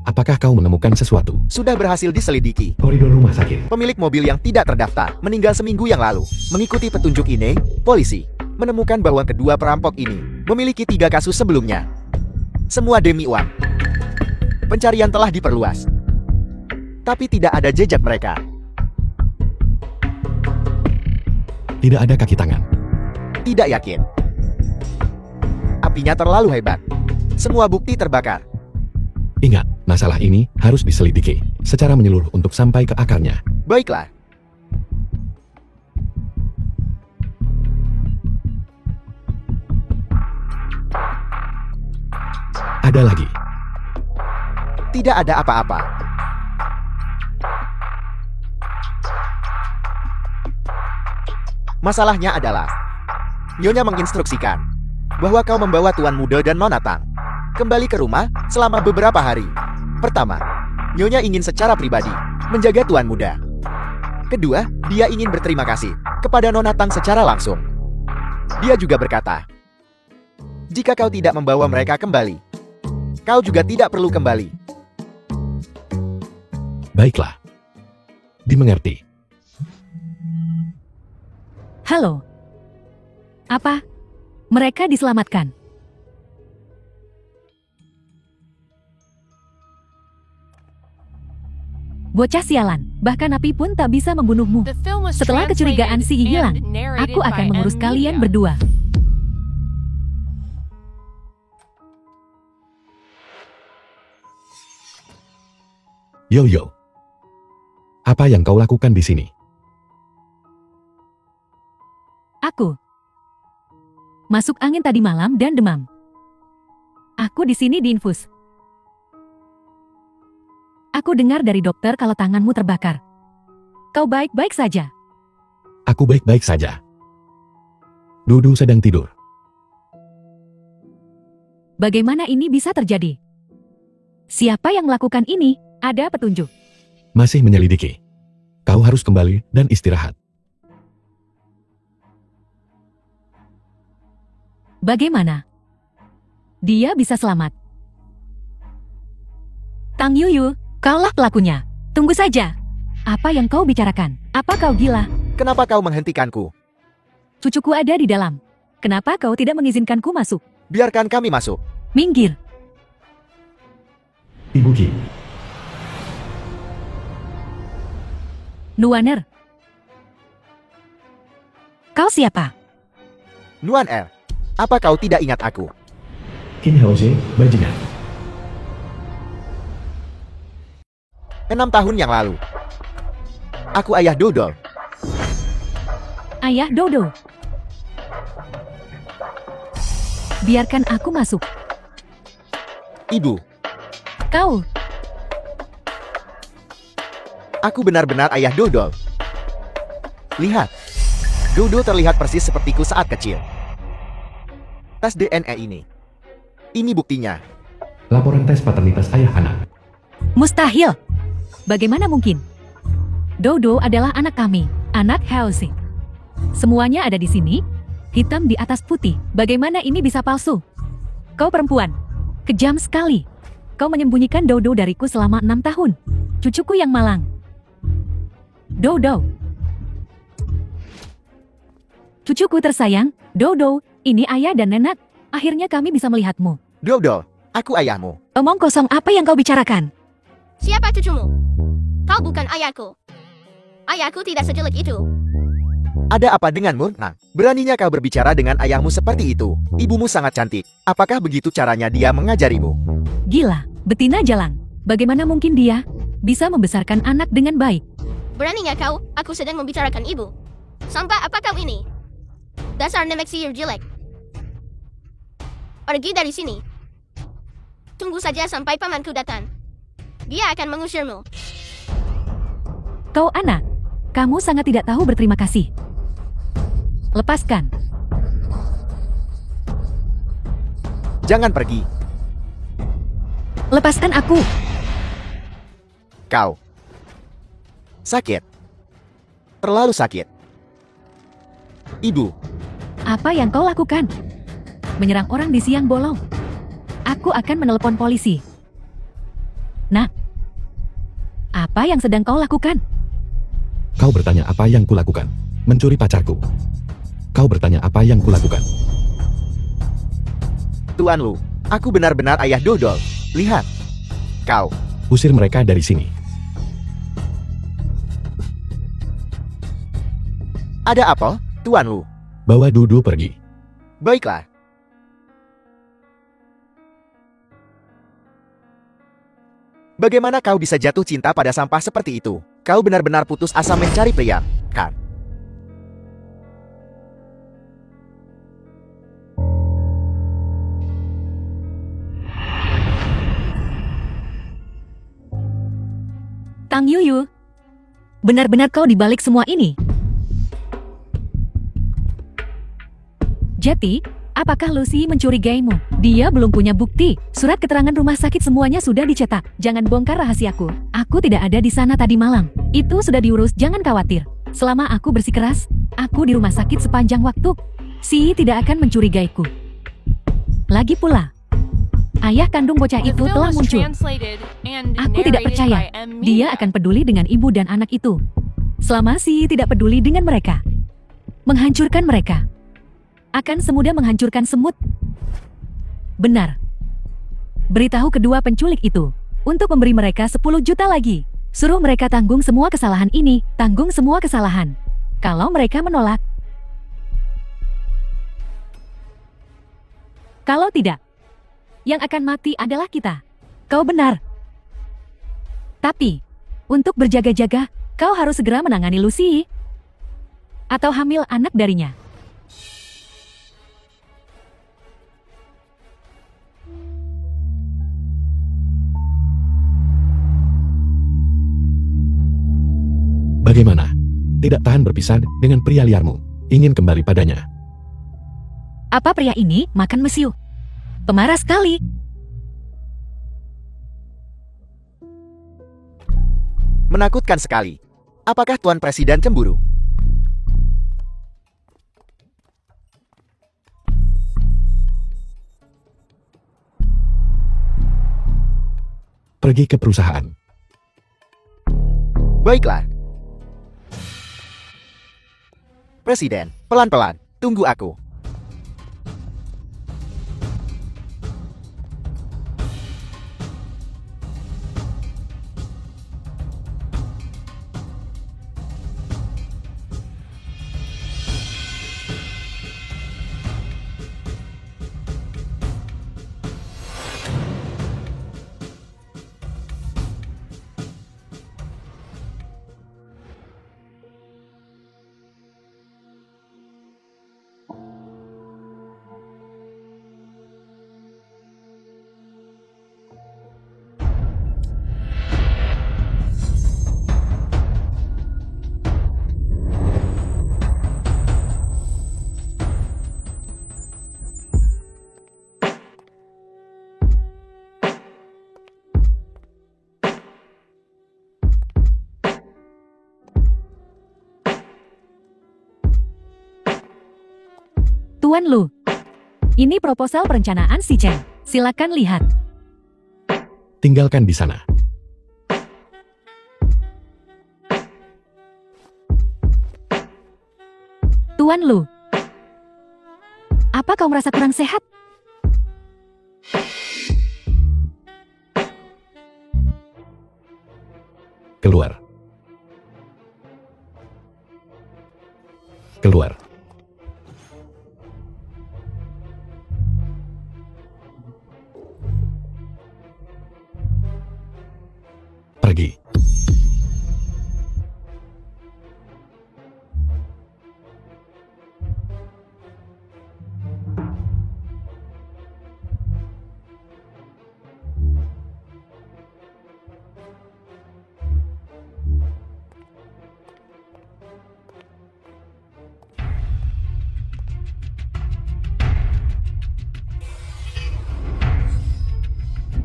apakah kau menemukan sesuatu? Sudah berhasil diselidiki. Koridor rumah sakit. Pemilik mobil yang tidak terdaftar meninggal seminggu yang lalu. Mengikuti petunjuk ini, polisi menemukan bahwa kedua perampok ini memiliki 3 kasus sebelumnya. Semua demi uang. Pencarian telah diperluas. Tapi tidak ada jejak mereka. Tidak ada kaki tangan. Tidak yakin. Apinya terlalu hebat. Semua bukti terbakar. Ingat, masalah ini harus diselidiki secara menyeluruh untuk sampai ke akarnya. Baiklah. Ada lagi. Tidak ada apa-apa. Masalahnya adalah Nyonya menginstruksikan bahwa kau membawa Tuan Muda dan Nona Tang kembali ke rumah selama beberapa hari. Pertama, Nyonya ingin secara pribadi menjaga Tuan Muda. Kedua, dia ingin berterima kasih kepada Nona Tang secara langsung. Dia juga berkata, jika kau tidak membawa mereka kembali, kau juga tidak perlu kembali. Baiklah. Dimengerti. Halo. Apa? Mereka diselamatkan. Bocah sialan, bahkan api pun tak bisa membunuhmu. Setelah kecurigaan si hilang, aku akan mengurus kalian berdua. Yo. Apa yang kau lakukan di sini? Aku masuk angin tadi malam dan demam. Aku di sini diinfus. Aku dengar dari dokter kalau tanganmu terbakar. Kau baik-baik saja. Aku baik-baik saja. Dudu sedang tidur. Bagaimana ini bisa terjadi? Siapa yang melakukan ini? Ada petunjuk. Masih menyelidiki. Kau harus kembali dan istirahat. Bagaimana? Dia bisa selamat. Tang Yuyu, kaulah pelakunya. Tunggu saja. Apa yang kau bicarakan? Apa kau gila? Kenapa kau menghentikanku? Cucuku ada di dalam. Kenapa kau tidak mengizinkanku masuk? Biarkan kami masuk. Minggir. Ibu Ki. Nuaner. Kau siapa? Nuan Er, apa kau tidak ingat aku? Kin Hose, bajingan. 6 tahun yang lalu. Aku ayah Dodol. Ayah Dodo. Biarkan aku masuk. Ibu, Kau. aku benar-benar ayah Dodol. Lihat. Dodo terlihat persis sepertiku saat kecil. Tes DNA ini. Ini buktinya. Laporan tes paternitas ayah anak. Mustahil. Bagaimana mungkin? Dodo adalah anak kami, anak Helsing. Semuanya ada di sini, hitam di atas putih. Bagaimana ini bisa palsu? Kau perempuan, kejam sekali. Kau menyembunyikan Dodo dariku selama 6 tahun. Cucuku yang malang. Dodo. Cucuku tersayang, Dodo, ini ayah dan nenek. Akhirnya kami bisa melihatmu. Dodol, aku ayahmu. Omong kosong apa yang kau bicarakan? Siapa cucumu? Kau bukan ayahku. Ayahku tidak sejelek itu. Ada apa denganmu, Nang? Beraninya kau berbicara dengan ayahmu seperti itu? Ibumu sangat cantik. Apakah begitu caranya dia mengajarimu? Gila, betina jalang. Bagaimana mungkin dia bisa membesarkan anak dengan baik? Beraninya kau, aku sedang membicarakan ibu. Sampai apa kau ini? Dasar nenek sihir jelek. Pergi dari sini. Tunggu saja sampai pamanku datang. Dia akan mengusirmu. Kau anak, kamu sangat tidak tahu berterima kasih. Lepaskan. Jangan pergi. Lepaskan aku. Kau. Sakit. Terlalu sakit. Ibu. Apa yang kau lakukan? Menyerang orang di siang bolong. Aku akan menelepon polisi. Nah, apa yang sedang kau lakukan? Kau bertanya apa yang kulakukan? Mencuri pacarku. Kau bertanya apa yang kulakukan? Tuan Lu, aku benar-benar ayah Dodol. Lihat. Kau. Usir mereka dari sini. Ada apa, Tuan Lu? Bawa Dudu pergi. Baiklah. Bagaimana kau bisa jatuh cinta pada sampah seperti itu? Kau benar-benar putus asa mencari pria, kan? Tang Yuyu, benar-benar kau dibalik semua ini? Jadi, apakah Lucy mencurigaimu? Dia belum punya bukti. Surat keterangan rumah sakit semuanya sudah dicetak. Jangan bongkar rahasiaku. Aku tidak ada di sana tadi malam. Itu sudah diurus, jangan khawatir. Selama aku bersikeras, aku di rumah sakit sepanjang waktu. Si tidak akan mencurigaiku. Lagi pula, ayah kandung bocah itu telah muncul. Aku tidak percaya dia akan peduli dengan ibu dan anak itu. Selamasi tidak peduli dengan mereka. Menghancurkan mereka. Akan semudah menghancurkan semut. Benar. Beritahu kedua penculik itu untuk memberi mereka 10 juta lagi. Suruh mereka tanggung semua kesalahan ini, tanggung semua kesalahan. Kalau mereka menolak. Kalau tidak, yang akan mati adalah kita. Kau benar. Tapi, untuk berjaga-jaga, kau harus segera menangani Lucy. Atau hamil anak darinya. Bagaimana? Tidak tahan berpisah dengan pria liarmu. Ingin kembali padanya. Apa pria ini makan mesiu? Pemarah sekali. Menakutkan sekali. Apakah Tuan Presiden cemburu? Pergi ke perusahaan. Baiklah. Presiden, pelan-pelan. Tunggu aku. Tuan Lu, ini proposal perencanaan si Chen. Silakan lihat. Tinggalkan di sana. Tuan Lu, apa kau merasa kurang sehat? Keluar. Keluar. Pergi.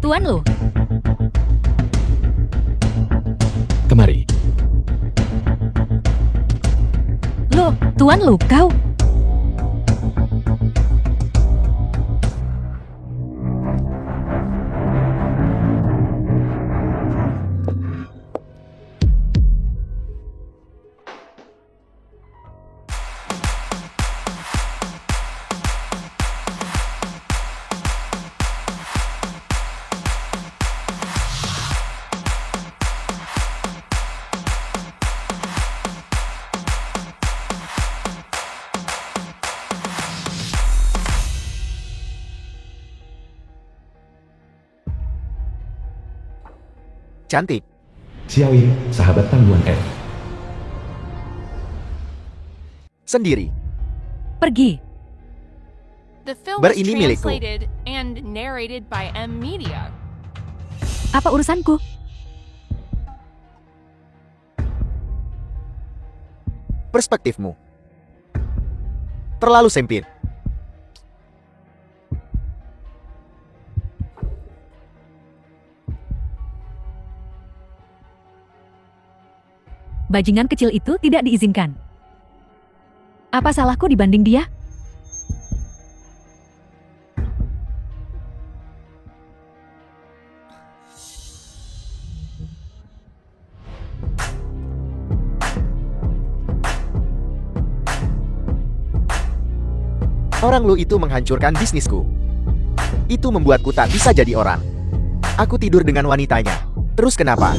Tuan Lu, Kemari. Lu, Tuan Lu, kau. Cantik. Xiaoyin, sahabat tangguhan N. Sendiri. Pergi. The film was Berini milikku. translated and narrated by M Media. Apa urusanku? Perspektifmu terlalu sempit. Bajingan kecil itu tidak diizinkan. Apa salahku dibanding dia? Orang Lu itu menghancurkan bisnisku. Itu membuatku tak bisa jadi orang. Aku tidur dengan wanitanya. Terus kenapa?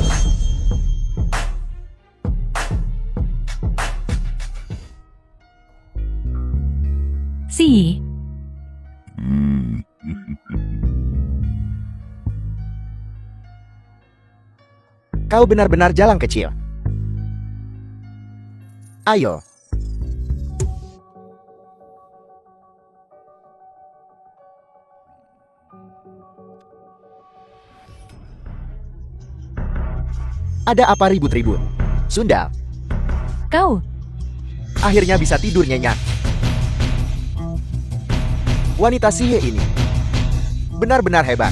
Si, Kau benar-benar jalang kecil. Ayo. Ada apa ribut-ribut? Sundal, kau, akhirnya bisa tidur nyenyak. Wanita sihir ini benar-benar hebat.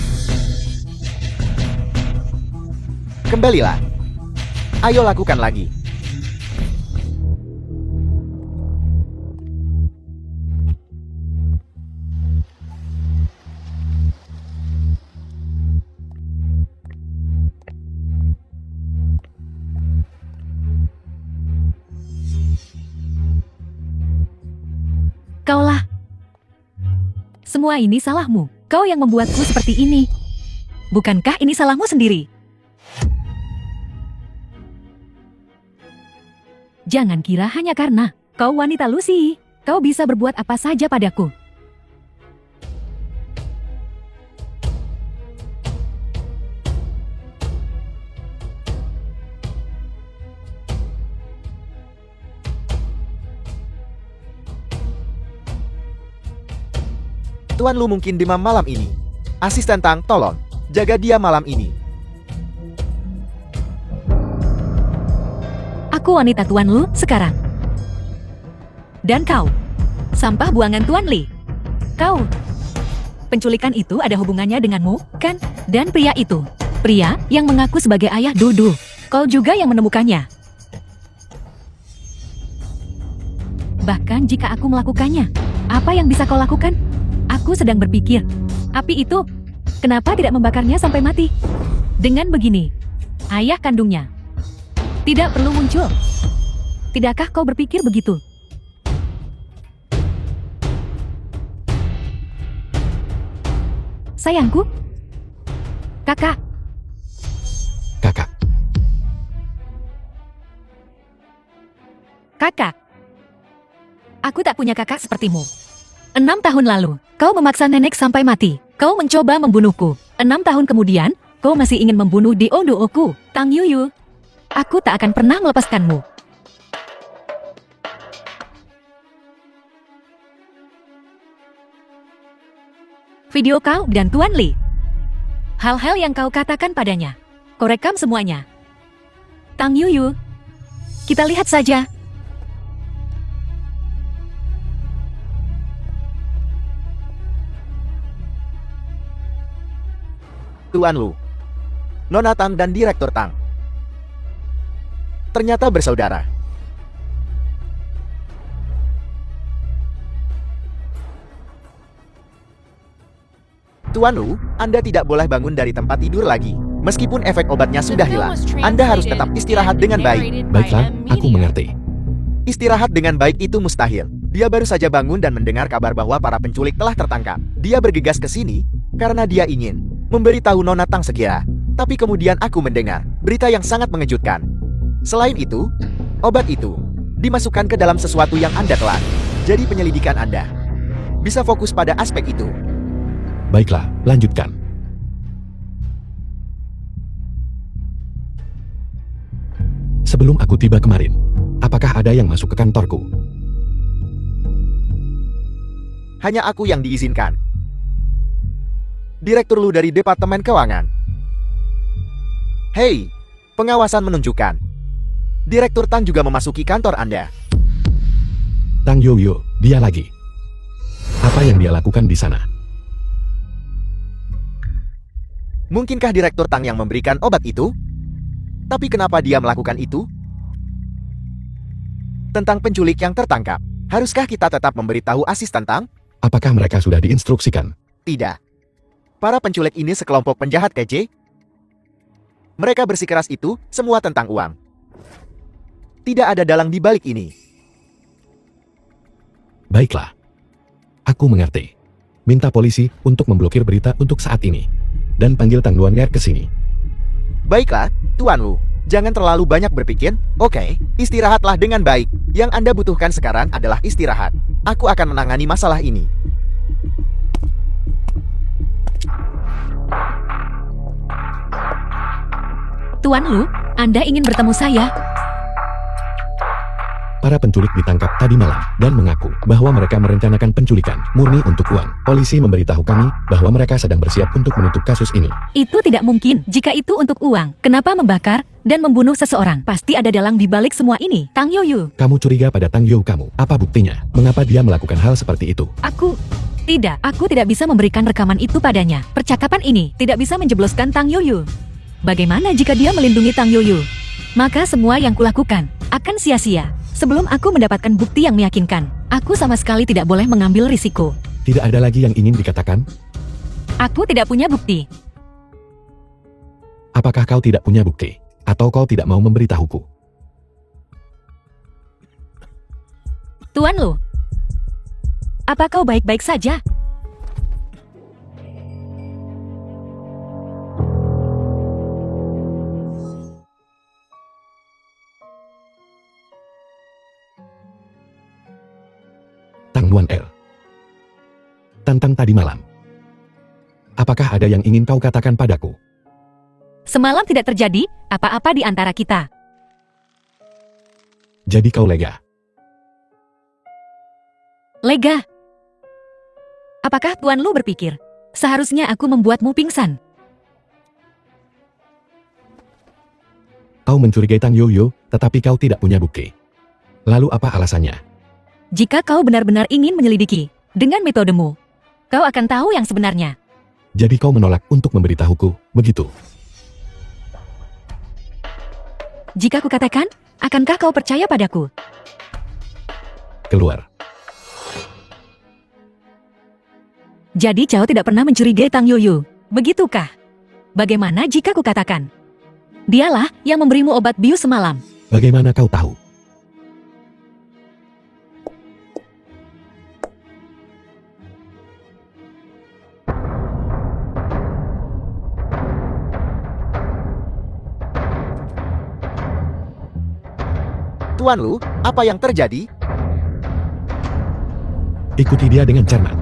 Kembalilah. Ayo lakukan lagi. kaulah. Semua ini salahmu. Kau yang membuatku seperti ini. Bukankah ini salahmu sendiri? Jangan kira hanya karena kau wanita Lucy, kau bisa berbuat apa saja padaku. Tuan Lu mungkin demam malam ini. Asisten Tang, tolong jaga dia malam ini. Aku wanita Tuan Lu sekarang. Dan kau, sampah buangan Tuan Li. Kau, penculikan itu ada hubungannya denganmu, kan? Dan pria itu, pria yang mengaku sebagai ayah Dudu. Kau juga yang menemukannya. Bahkan jika aku melakukannya, apa yang bisa kau lakukan? Aku sedang berpikir, api itu, kenapa tidak membakarnya sampai mati? Dengan begini, ayah kandungnya tidak perlu muncul. Tidakkah kau berpikir begitu? Sayangku? Kakak. Kakak, Kakak. Aku tak punya kakak sepertimu. 6 tahun lalu, kau memaksa nenek sampai mati. Kau mencoba membunuhku. 6 tahun kemudian, kau masih ingin membunuh Diodoku, Tang Yuyu. Aku tak akan pernah melepaskanmu. Video kau dan Tuan Li. Hal-hal yang kau katakan padanya. Kau rekam semuanya. Tang Yuyu. Kita lihat saja. Tuan Lu, Nona Tang dan Direktur Tang ternyata bersaudara. Tuan Lu, Anda tidak boleh bangun dari tempat tidur lagi. Meskipun efek obatnya sudah hilang, Anda harus tetap istirahat dengan baik. baiklah, aku mengerti. Istirahat dengan baik itu mustahil. Dia baru saja bangun dan mendengar kabar bahwa para penculik telah tertangkap. Dia bergegas ke sini karena dia ingin memberitahu Nona Tang segera. Tapi kemudian aku mendengar berita yang sangat mengejutkan. Selain itu, obat itu dimasukkan ke dalam sesuatu yang Anda telan. Jadi penyelidikan Anda bisa fokus pada aspek itu. Baiklah, lanjutkan. Sebelum aku tiba kemarin, apakah ada yang masuk ke kantorku? Hanya aku yang diizinkan. Direktur Lu dari Departemen Keuangan. Hei, pengawasan menunjukkan Direktur Tang juga memasuki kantor Anda. Tang Yuyu, dia lagi. Apa yang dia lakukan di sana? Mungkinkah Direktur Tang yang memberikan obat itu? Tapi kenapa dia melakukan itu? Tentang penculik yang tertangkap, haruskah kita tetap memberitahu asisten Tang? Apakah mereka sudah diinstruksikan? Tidak. Para penculik ini sekelompok penjahat keji. Mereka bersikeras itu semua tentang uang. Tidak ada dalang di balik ini. Baiklah. Aku mengerti. Minta polisi untuk memblokir berita untuk saat ini. Dan panggil Tang Luan Er ke sini. Baiklah, Tuan Lu. Jangan terlalu banyak berpikir, oke? Istirahatlah dengan baik. Yang Anda butuhkan sekarang adalah istirahat. Aku akan menangani masalah ini. Tuan Lu, Anda ingin bertemu saya? Para penculik ditangkap tadi malam dan mengaku bahwa mereka merencanakan penculikan murni untuk uang. Polisi memberitahu kami bahwa mereka sedang bersiap untuk menutup kasus ini. Itu tidak mungkin. Jika itu untuk uang, kenapa membakar dan membunuh seseorang? Pasti ada dalang di balik semua ini. Tang Yoyu. Kamu curiga pada Tang You kamu. Apa buktinya? Mengapa dia melakukan hal seperti itu? Aku tidak bisa memberikan rekaman itu padanya. Percakapan ini tidak bisa menjebloskan Tang Yoyu. Bagaimana jika dia melindungi Tang Yoyu? Maka semua yang kulakukan akan sia-sia. Sebelum aku mendapatkan bukti yang meyakinkan, aku sama sekali tidak boleh mengambil risiko. Tidak ada lagi yang ingin dikatakan? Aku tidak punya bukti. Apakah kau tidak punya bukti? Atau kau tidak mau memberitahuku? Tuan Lu, apa kau baik-baik saja? Tang Luan Er. Tentang tadi malam. Apakah ada yang ingin kau katakan padaku? Semalam tidak terjadi apa-apa di antara kita. Jadi kau lega? Lega. Apakah Tuan Lu berpikir seharusnya aku membuatmu pingsan? Kau mencurigai Tang Yoyo, tetapi kau tidak punya bukti. Lalu apa alasannya? Jika kau benar-benar ingin menyelidiki dengan metodemu, kau akan tahu yang sebenarnya. Jadi kau menolak untuk memberitahuku, begitu? Jika kukatakan, akankah kau percaya padaku? Keluar. Jadi Cao tidak pernah mencurigai Tang Yoyu, begitukah? Bagaimana jika kukatakan? Dialah yang memberimu obat bius semalam. Bagaimana kau tahu? Tuan Lu, apa yang terjadi? Ikuti dia dengan cermat.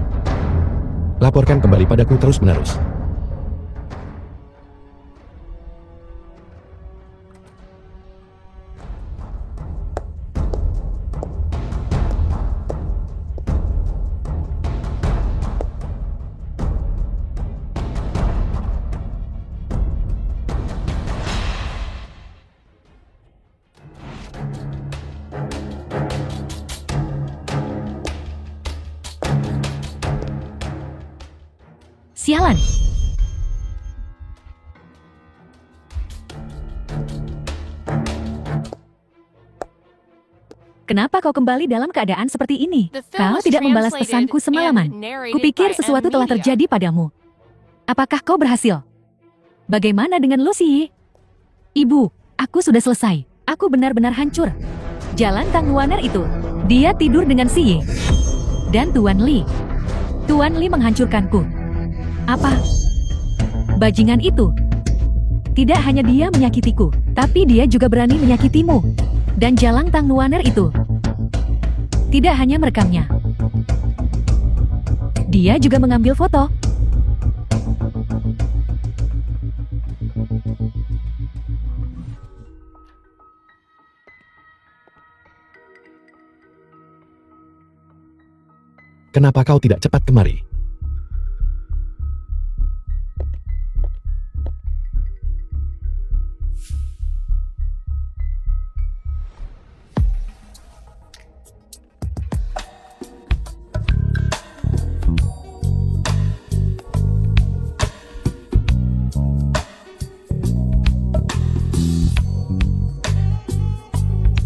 Laporkan kembali padaku terus-menerus. Sialan. Kenapa kau kembali dalam keadaan seperti ini? The film Kau was tidak membalas translated pesanku semalaman. and narrated Kupikir by sesuatu telah M-Media. terjadi padamu. Apakah kau berhasil? Bagaimana dengan Lucy? Ibu, aku sudah selesai. Aku benar-benar hancur. Jalan Tang Luaner itu. Dia tidur dengan Si Yi. Dan Tuan Li. Tuan Li menghancurkanku. Apa? Bajingan itu. Tidak hanya dia menyakitiku, tapi dia juga berani menyakitimu. Dan Jalang Tang Luaner itu tidak hanya merekamnya. Dia juga mengambil foto. Kenapa kau tidak cepat kemari?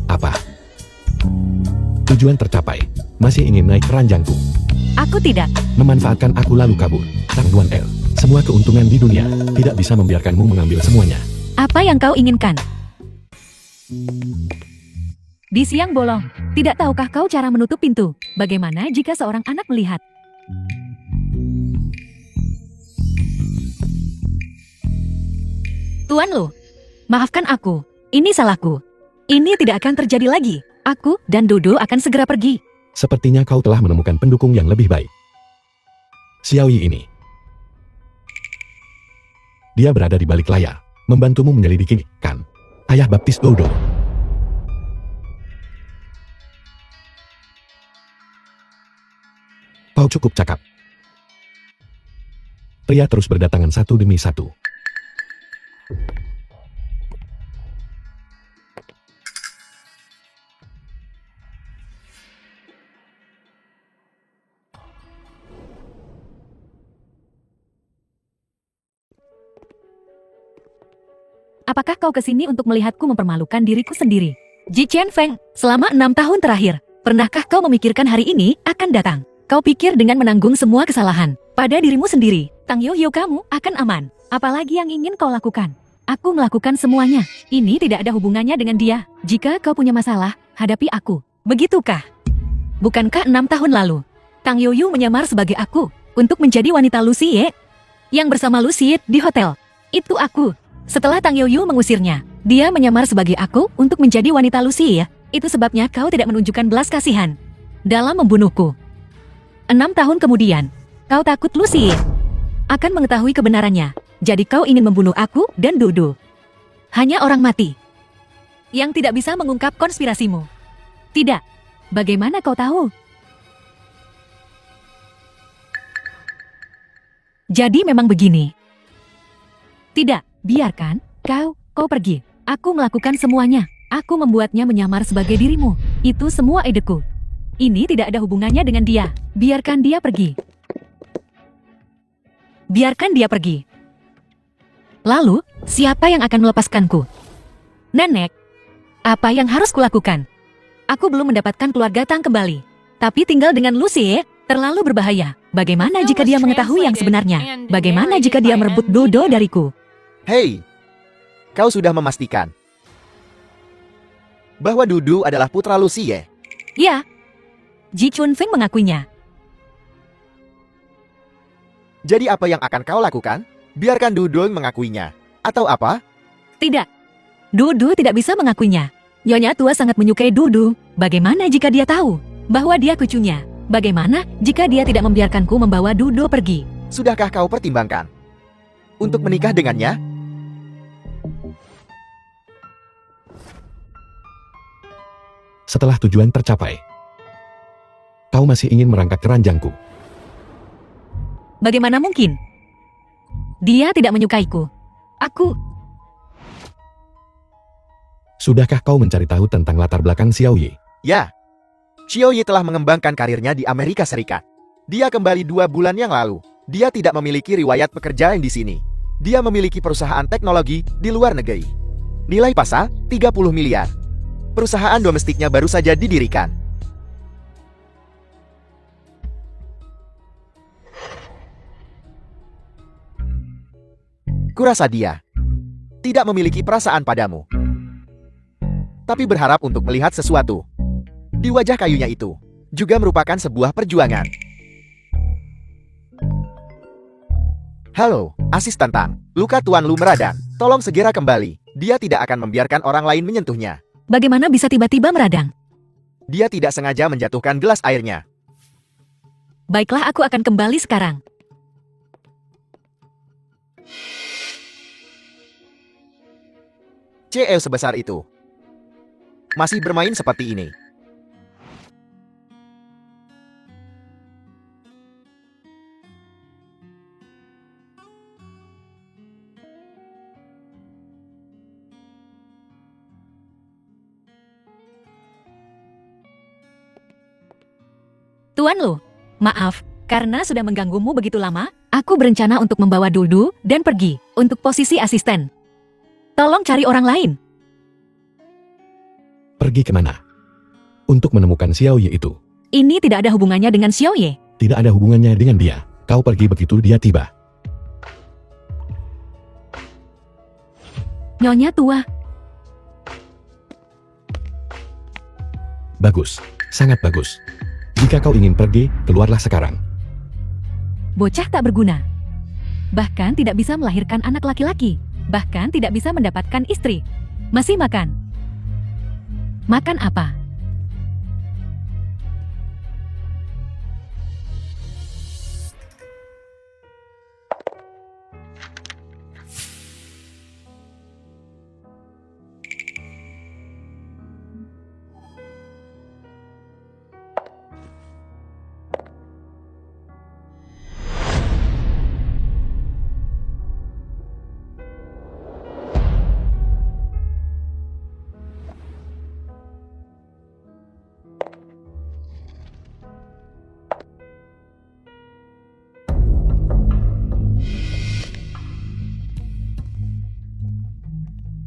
Apa? Tujuan tercapai. Masih ingin naik ranjangku. Aku tidak. Memanfaatkan aku lalu kabur. Tang Luan Er. Semua keuntungan di dunia tidak bisa membiarkanmu mengambil semuanya. Apa yang kau inginkan? Di siang bolong, tidak tahukah kau cara menutup pintu? Bagaimana jika seorang anak melihat? Tuan Lu, maafkan aku. Ini salahku. Ini tidak akan terjadi lagi. Aku dan Dudu akan segera pergi. Sepertinya kau telah menemukan pendukung yang lebih baik. Xiaoyi ini. Dia berada di balik layar, membantumu menyelidiki, kan? Ayah baptis Dodo. Kau cukup cakap. Pria terus berdatangan satu demi satu. Apakah kau kesini untuk melihatku mempermalukan diriku sendiri? Ji Chen Feng, selama 6 tahun terakhir, pernahkah kau memikirkan hari ini akan datang? Kau pikir dengan menanggung semua kesalahan pada dirimu sendiri, Tang Yoyo kamu akan aman. Apalagi yang ingin kau lakukan? Aku melakukan semuanya. Ini tidak ada hubungannya dengan dia. Jika kau punya masalah, hadapi aku. Begitukah? Bukankah 6 tahun lalu, Tang Yoyo menyamar sebagai aku untuk menjadi wanita Lucie yang bersama Lucie di hotel? Itu aku. Setelah Tang Yoyo mengusirnya, dia menyamar sebagai aku untuk menjadi wanita Lucie. Itu sebabnya kau tidak menunjukkan belas kasihan dalam membunuhku. 6 tahun kemudian, kau takut Lucie akan mengetahui kebenarannya. Jadi kau ingin membunuh aku dan Dudu. Hanya orang mati yang tidak bisa mengungkap konspirasimu. Tidak. Bagaimana kau tahu? Jadi memang begini. Tidak. Biarkan, kau pergi. Aku melakukan semuanya. Aku membuatnya menyamar sebagai dirimu. Itu semua ideku. Ini tidak ada hubungannya dengan dia. Biarkan dia pergi. Biarkan dia pergi. Lalu, siapa yang akan melepaskanku? Nenek, apa yang harus kulakukan? Aku belum mendapatkan keluarga Tang kembali. Tapi tinggal dengan Lucie terlalu berbahaya. Bagaimana jika dia mengetahui yang sebenarnya? Bagaimana jika dia merebut Dodo dariku? Hei, kau sudah memastikan bahwa Dudu adalah putra Lucie? Ya, Ji Chun Feng mengakuinya. Jadi apa yang akan kau lakukan? Biarkan Dudu mengakuinya. Atau apa? Tidak. Dudu tidak bisa mengakuinya. Nyonya tua sangat menyukai Dudu. Bagaimana jika dia tahu bahwa dia cucunya? Bagaimana jika dia tidak membiarkanku membawa Dudu pergi? Sudahkah kau pertimbangkan untuk menikah dengannya? Setelah tujuan tercapai, kau masih ingin merangkak keranjangku. Bagaimana mungkin? Dia tidak menyukaiku. Aku... Sudahkah kau mencari tahu tentang latar belakang Xiaoyi? Ya. Xiaoyi telah mengembangkan karirnya di Amerika Serikat. Dia kembali 2 bulan yang lalu. Dia tidak memiliki riwayat pekerjaan di sini. Dia memiliki perusahaan teknologi di luar negeri. Nilai pasar 30 miliar. Perusahaan domestiknya baru saja didirikan. Kurasa dia tidak memiliki perasaan padamu, tapi berharap untuk melihat sesuatu di wajah kayunya itu juga merupakan sebuah perjuangan. Halo, asisten Tang. Luka Tuan Lu meradang. Tolong segera kembali. Dia tidak akan membiarkan orang lain menyentuhnya. Bagaimana bisa tiba-tiba meradang? Dia tidak sengaja menjatuhkan gelas airnya. Baiklah, aku akan kembali sekarang. CL sebesar itu masih bermain seperti ini. Tuan Lu, maaf, karena sudah mengganggumu begitu lama, aku berencana untuk membawa Dudu dan pergi untuk posisi asisten. Tolong cari orang lain. Pergi kemana? Untuk menemukan Xiaoyi itu. Ini tidak ada hubungannya dengan Xiaoyi. Tidak ada hubungannya dengan dia. Kau pergi begitu dia tiba. Nyonya tua. Bagus, sangat bagus. Jika kau ingin pergi, keluarlah sekarang. Bocah tak berguna. Bahkan tidak bisa melahirkan anak laki-laki. Bahkan tidak bisa mendapatkan istri. Masih makan. Makan apa?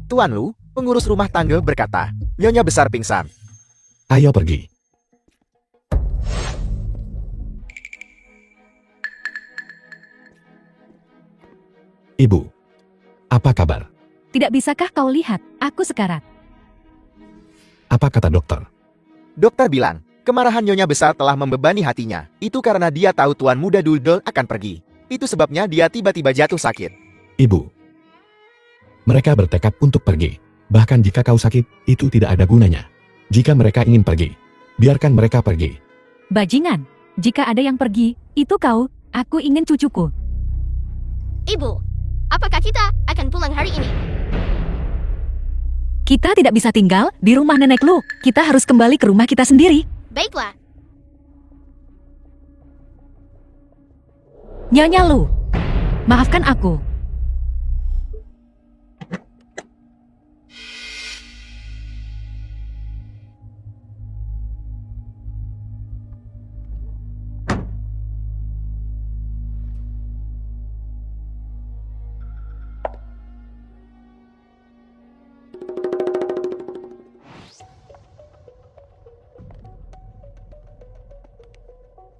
Tuan Lu, pengurus rumah tangga berkata, Nyonya besar pingsan. Ayo pergi. Ibu, apa kabar? Tidak bisakah kau lihat, aku sekarat. Apa kata dokter? Dokter bilang, kemarahan Nyonya besar telah membebani hatinya. Itu karena dia tahu Tuan Muda Dudel akan pergi. Itu sebabnya dia tiba-tiba jatuh sakit. Ibu, mereka bertekad untuk pergi. Bahkan jika kau sakit, itu tidak ada gunanya. Jika mereka ingin pergi, biarkan mereka pergi. Bajingan, jika ada yang pergi, itu kau, aku ingin cucuku. Ibu, apakah kita akan pulang hari ini? Kita tidak bisa tinggal di rumah nenek Lu. Kita harus kembali ke rumah kita sendiri. Baiklah. Nyonya Lu, maafkan aku.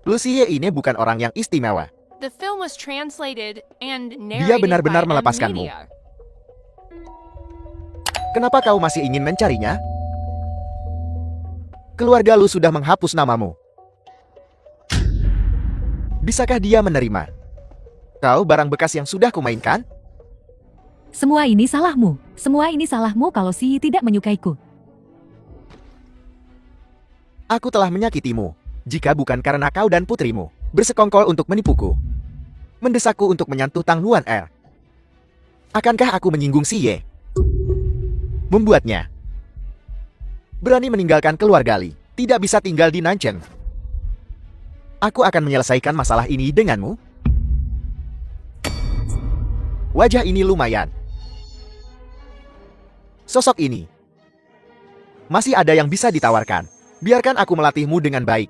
Lucie ini bukan orang yang istimewa. The film was translated and Dia narrated benar-benar by melepaskanmu. M-Media. Kenapa kau masih ingin mencarinya? Keluarga Lu sudah menghapus namamu. Bisakah dia menerima? Kau barang bekas yang sudah kumainkan? Semua ini salahmu. Semua ini salahmu kalau si tidak menyukaiku. Aku telah menyakitimu. Jika bukan karena kau dan putrimu bersekongkol untuk menipuku, mendesakku untuk menyentuh Tang Luan Er. Akankah aku menyinggung si Ye? Membuatnya berani meninggalkan keluarga Li, tidak bisa tinggal di Nancheng. Aku akan menyelesaikan masalah ini denganmu. Wajah ini lumayan. Sosok ini masih ada yang bisa ditawarkan. Biarkan aku melatihmu dengan baik.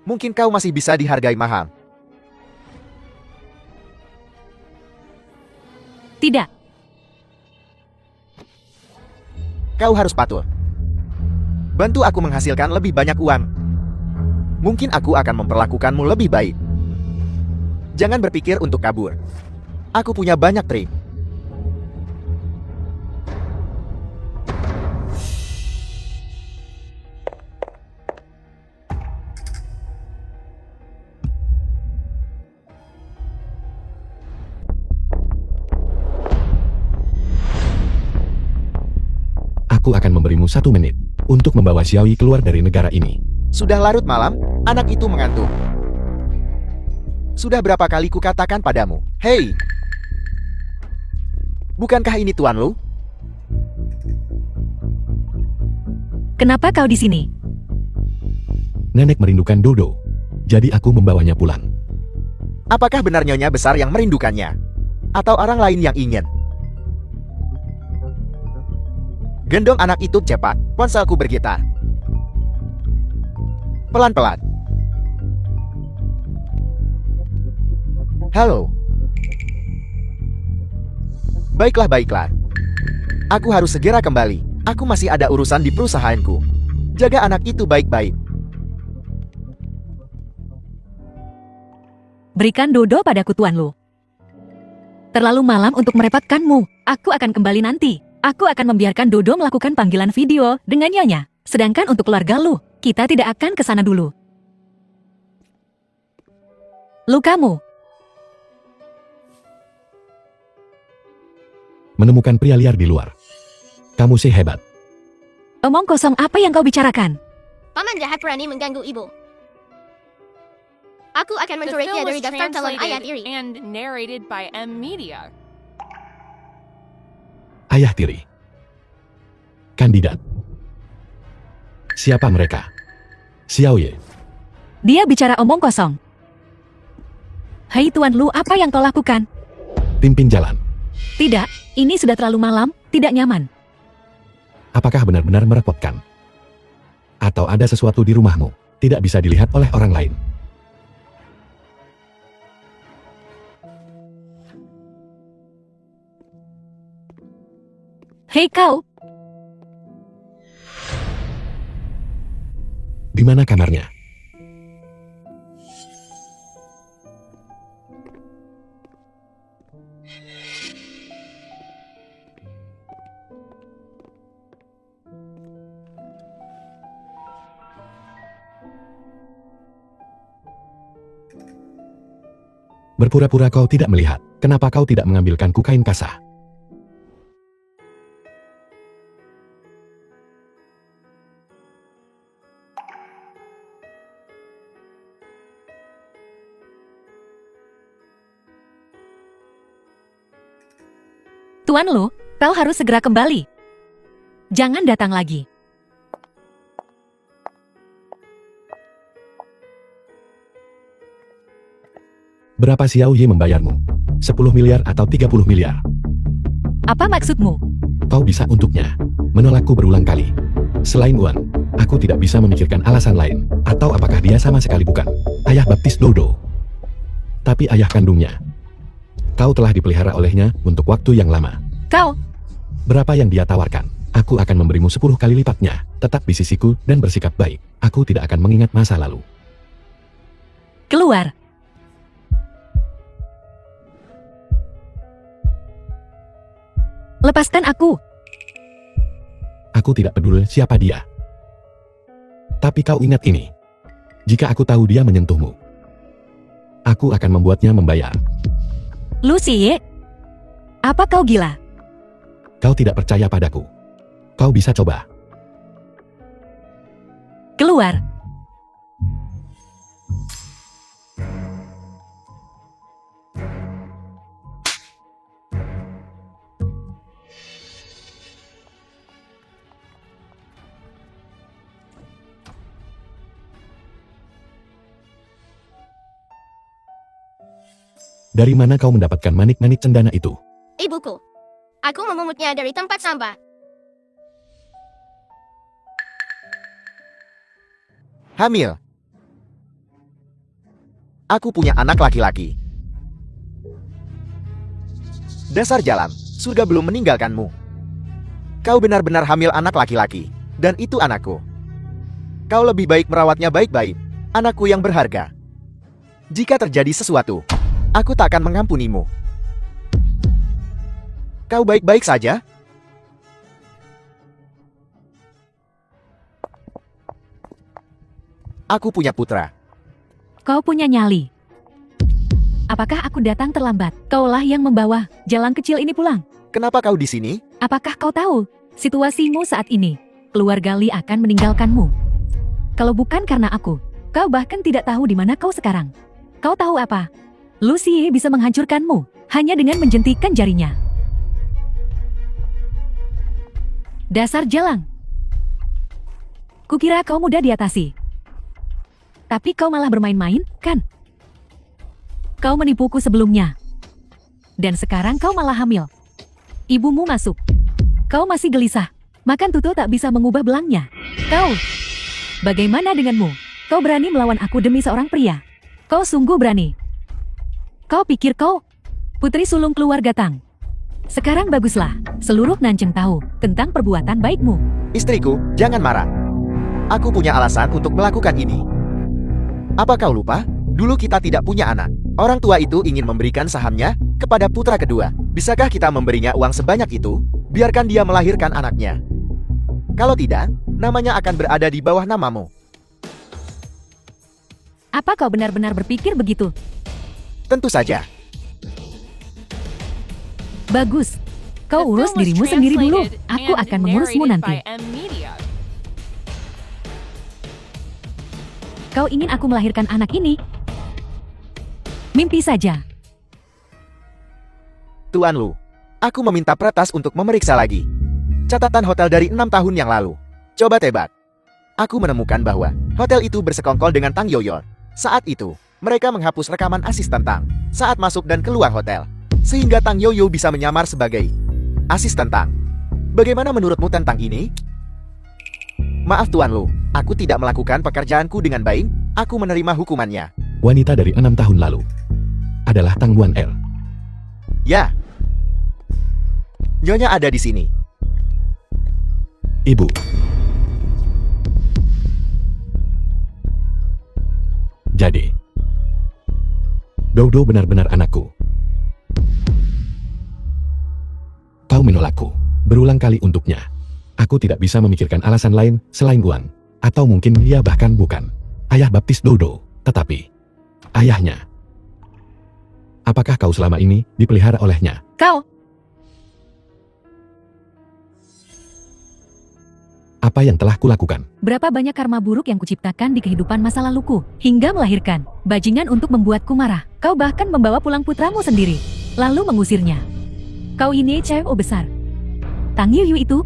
Mungkin kau masih bisa dihargai mahal. Tidak. Kau harus patuh. Bantu aku menghasilkan lebih banyak uang. Mungkin aku akan memperlakukanmu lebih baik. Jangan berpikir untuk kabur. Aku punya banyak trik. Aku akan memberimu 1 menit untuk membawa Xiaoyi keluar dari negara ini. Sudah larut malam, anak itu mengantuk. Sudah berapa kali kukatakan padamu, hei! Bukankah ini Tuan Lu? Kenapa kau di sini? Nenek merindukan Dodo, jadi aku membawanya pulang. Apakah benar Nyonya besar yang merindukannya? Atau orang lain yang ingin? Gendong anak itu cepat, ponselku bergetar. Pelan-pelan. Halo. Baiklah. Aku harus segera kembali. Aku masih ada urusan di perusahaanku. Jaga anak itu baik-baik. Berikan Dodo padaku, Tuan Lu. Terlalu malam untuk merepotkanmu. Aku akan kembali nanti. Aku akan membiarkan Dodo melakukan panggilan video dengan Nyonya. Sedangkan untuk keluarga Lu, kita tidak akan ke sana dulu. Lu kamu. menemukan pria liar di luar. Kamu sih hebat. Omong kosong apa yang kau bicarakan? Paman jahat berani mengganggu ibu. Aku akan The mencoreknya film dari was daftar calon ayah translated tiri. and narrated by M Media. Ayah tiri. Kandidat. Siapa mereka? Xiaoye. Dia bicara omong kosong. Hai Tuan Lu, apa yang kau lakukan? Pimpin jalan. Tidak, ini sudah terlalu malam, tidak nyaman. Apakah benar-benar merepotkan? Atau ada sesuatu di rumahmu, tidak bisa dilihat oleh orang lain? Hei kau, Di mana kamarnya? Berpura-pura kau tidak melihat. Kenapa kau tidak mengambilkanku kain kasah? Tuan Lu, kau harus segera kembali. Jangan datang lagi. Berapa Xiaoye membayarmu? 10 miliar atau 30 miliar? Apa maksudmu? Kau bisa untuknya menolakku berulang kali. Selain uang, aku tidak bisa memikirkan alasan lain. Atau apakah dia sama sekali bukan ayah baptis Dodo, tapi ayah kandungnya. Kau telah dipelihara olehnya untuk waktu yang lama. Kau, Berapa yang dia tawarkan? Aku akan memberimu 10 kali lipatnya. Tetap di sisiku dan bersikap baik. Aku tidak akan mengingat masa lalu. keluar. Lepaskan aku. Aku tidak peduli siapa dia. Tapi kau ingat ini. Jika aku tahu dia menyentuhmu, aku akan membuatnya membayar. Lucy, apa kau gila? Kau tidak percaya padaku. Kau bisa coba. Keluar. Dari mana kau mendapatkan manik-manik cendana itu? Ibuku. Aku memungutnya dari tempat sampah. Hamil. Aku punya anak laki-laki. Dasar jalan, surga belum meninggalkanmu. Kau benar-benar hamil anak laki-laki, dan itu anakku. Kau lebih baik merawatnya baik-baik, anakku yang berharga. Jika terjadi sesuatu, aku tak akan mengampunimu. Kau baik-baik saja? Aku punya putra. Kau punya nyali. Apakah aku datang terlambat? Kaulah yang membawa jalan kecil ini pulang. Kenapa kau di sini? Apakah kau tahu situasimu saat ini? Keluarga Li akan meninggalkanmu. Kalau bukan karena aku, kau bahkan tidak tahu di mana kau sekarang. Kau tahu apa? Lucy bisa menghancurkanmu hanya dengan menjentikan jarinya. Dasar jalang. Kukira kau mudah diatasi. Tapi kau malah bermain-main, kan? Kau menipuku sebelumnya. Dan sekarang kau malah hamil. Ibumu masuk. Kau masih gelisah. Makan tutu tak bisa mengubah belangnya. Kau, bagaimana denganmu? Kau berani melawan aku demi seorang pria. Kau sungguh berani. Kau pikir kau putri sulung keluarga Tang. Sekarang baguslah, seluruh Nanjing tahu tentang perbuatan baikmu. Istriku, jangan marah. Aku punya alasan untuk melakukan ini. Apa kau lupa? Dulu kita tidak punya anak. Orang tua itu ingin memberikan sahamnya kepada putra kedua. Bisakah kita memberinya uang sebanyak itu? Biarkan dia melahirkan anaknya. Kalau tidak, namanya akan berada di bawah namamu. Apa kau benar-benar berpikir begitu? Tentu saja. Bagus. Kau The urus film was dirimu sendiri dulu. translated Aku and akan mengurusmu narrated nanti. by M Media. Kau ingin aku melahirkan anak ini? Mimpi saja. Tuan Lu, aku meminta peretas untuk memeriksa lagi. Catatan hotel dari 6 tahun yang lalu. Coba tebak. Aku menemukan bahwa hotel itu bersekongkol dengan Tang Yoyo. Saat itu, mereka menghapus rekaman asisten Tang saat masuk dan keluar hotel. Sehingga Tang Yoyo bisa menyamar sebagai asisten Tang. Bagaimana menurutmu tentang ini? Maaf Tuan Lu, aku tidak melakukan pekerjaanku dengan baik. Aku menerima hukumannya. Wanita dari 6 tahun lalu adalah Tang Guan El. Ya. Nyonya ada di sini. Ibu. Jadi, Dodo benar-benar anakku. Kau menolakku berulang kali untuknya. Aku tidak bisa memikirkan alasan lain selain uang. Atau mungkin dia bahkan bukan ayah baptis Dodo, tetapi ayahnya. Apakah kau selama ini dipelihara olehnya? Kau, Apa yang telah kulakukan? berapa banyak karma buruk yang kuciptakan di kehidupan masa laluku, hingga melahirkan bajingan untuk membuatku marah. Kau bahkan membawa pulang putramu sendiri, lalu mengusirnya. Kau ini CEO besar. Tang Yuyu itu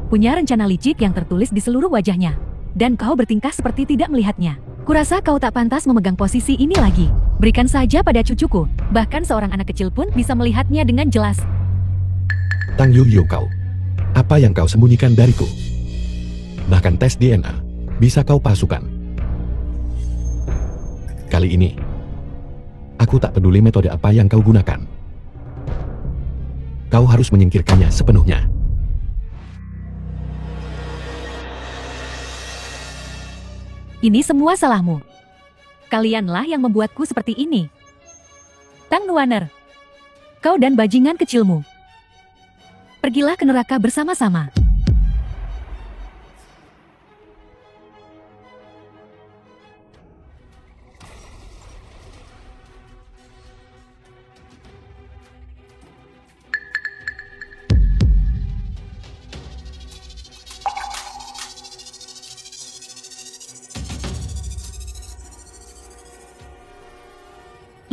punya rencana licik yang tertulis di seluruh wajahnya. Dan kau bertingkah seperti tidak melihatnya. Kurasa kau tak pantas memegang posisi ini lagi. Berikan saja pada cucuku. Bahkan seorang anak kecil pun bisa melihatnya dengan jelas. Tang Yuyu kau. Apa yang kau sembunyikan dariku? Bahkan tes DNA bisa kau palsukan. Kali ini, aku tak peduli metode apa yang kau gunakan. Kau harus menyingkirkannya sepenuhnya. Ini semua salahmu. Kalianlah yang membuatku seperti ini. Tang Nuaner, kau dan bajingan kecilmu. Pergilah ke neraka bersama-sama.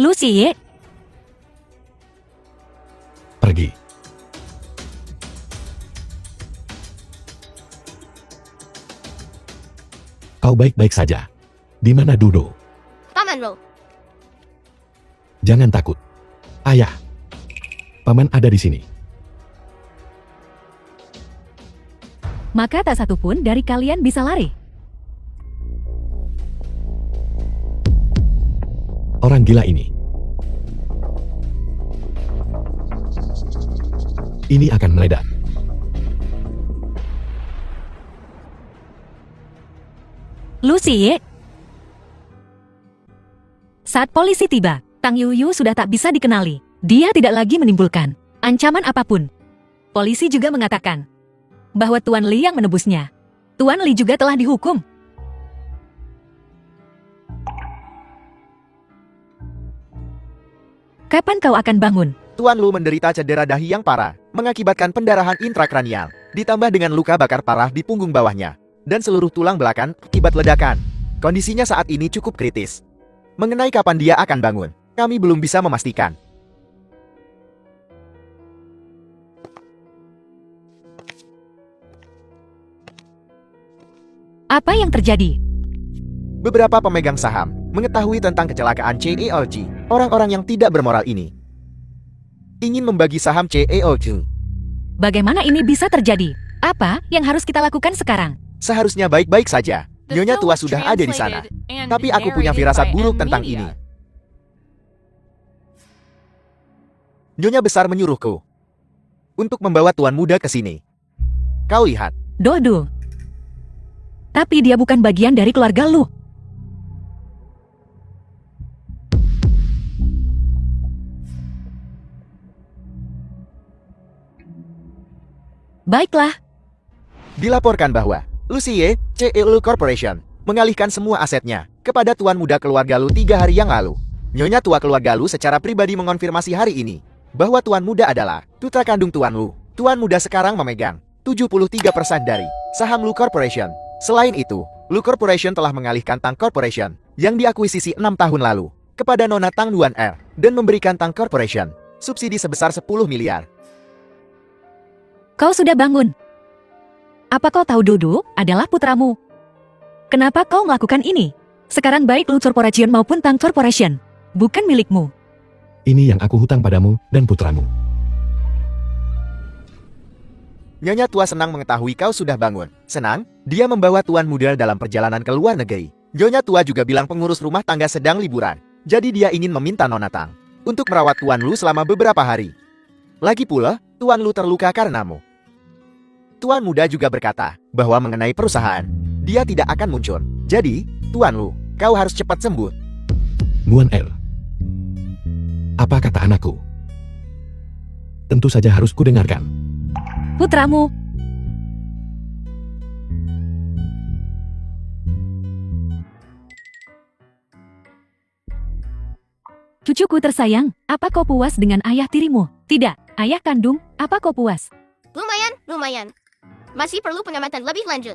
Lucy, Pergi. Kau baik-baik saja. Di mana Dodo? Paman Ro. Jangan takut. Ayah. Paman ada di sini. maka tak satu pun dari kalian bisa lari. Orang gila ini. Ini akan meledak. Lucy. Saat polisi tiba, Tang Yuyu sudah tak bisa dikenali. Dia tidak lagi menimbulkan ancaman apapun. Polisi juga mengatakan bahwa Tuan Li yang menebusnya. Tuan Li juga telah dihukum. Kapan kau akan bangun? Tuan Lu menderita cedera dahi yang parah, mengakibatkan pendarahan intrakranial, ditambah dengan luka bakar parah di punggung bawahnya, dan seluruh tulang belakang akibat ledakan. Kondisinya saat ini cukup kritis. Mengenai kapan dia akan bangun, kami belum bisa memastikan. Apa yang terjadi? Beberapa pemegang saham mengetahui tentang kecelakaan CEOG, orang-orang yang tidak bermoral ini ingin membagi saham CEOG. Bagaimana ini bisa terjadi? Apa yang harus kita lakukan sekarang? Seharusnya baik-baik saja. The Nyonya film tua was sudah ada di sana. translated and Tapi aku punya narrated firasat by buruk M tentang Media. ini. Nyonya besar menyuruhku untuk membawa tuan muda ke sini. Kau lihat, Dodo. Tapi dia bukan bagian dari keluarga lu. Baiklah, dilaporkan bahwa Lucie CEOG Corporation mengalihkan semua asetnya kepada tuan muda keluarga Lu 3 hari yang lalu. Nyonya tua keluarga Lu secara pribadi mengonfirmasi hari ini bahwa tuan muda adalah putra kandung tuan Lu. Tuan muda sekarang memegang 73% dari saham Lu Corporation. Selain itu, Lu Corporation telah mengalihkan Tang Corporation yang diakuisisi 6 tahun lalu kepada Nona Tang Duan Er dan memberikan Tang Corporation subsidi sebesar 10 miliar. Kau sudah bangun. Apa kau tahu Dudu adalah putramu? Kenapa kau melakukan ini? Sekarang baik Lu Corporation maupun Tang Corporation bukan milikmu. Ini yang aku hutang padamu dan putramu. Nyonya tua senang mengetahui kau sudah bangun. Senang, dia membawa tuan muda dalam perjalanan ke luar negeri. Nyonya tua juga bilang pengurus rumah tangga sedang liburan. Jadi dia ingin meminta Nona Tang untuk merawat Tuan Lu selama beberapa hari. Lagi pula, Tuan Lu terluka karenamu. Tuan muda juga berkata bahwa mengenai perusahaan, dia tidak akan muncul. Jadi, Tuan Lu, kau harus cepat sembuh. Nguyen Er. Apa kata anakku? Tentu saja harus kudengarkan. Putramu. Cucuku tersayang, apa kau puas dengan ayah tirimu? Tidak, ayah kandung, apa kau puas? Lumayan. Masih perlu pengamatan lebih lanjut.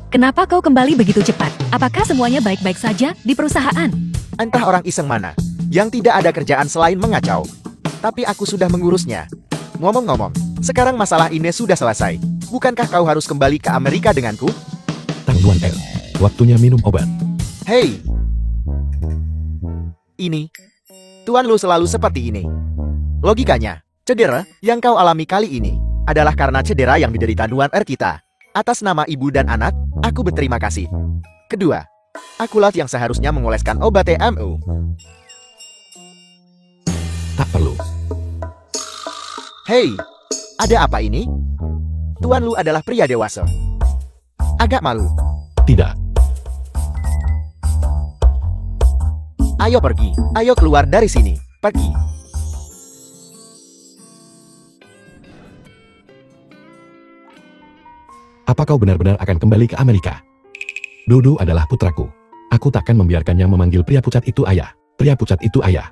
Kenapa kau kembali begitu cepat? Apakah semuanya baik-baik saja di perusahaan? Entah orang iseng mana yang tidak ada kerjaan selain mengacau. Tapi aku sudah mengurusnya. Ngomong-ngomong, sekarang masalah ini sudah selesai. Bukankah kau harus kembali ke Amerika denganku? Tang Duan Er, waktunya minum obat. Hei! Ini. Tuan Lu selalu seperti ini. Logikanya, cedera yang kau alami kali ini adalah karena cedera yang diderita Duan Er kita. Atas nama ibu dan anak, aku berterima kasih. Kedua, akulah yang seharusnya mengoleskan obat TMU. Tak perlu. Hei, ada apa ini? Tuan Lu adalah pria dewasa. Agak malu. Tidak. Ayo pergi, ayo keluar dari sini. Pergi. Apa kau benar-benar akan kembali ke Amerika? Dudu adalah putraku. Aku takkan membiarkannya memanggil pria pucat itu ayah. Pria pucat itu ayah.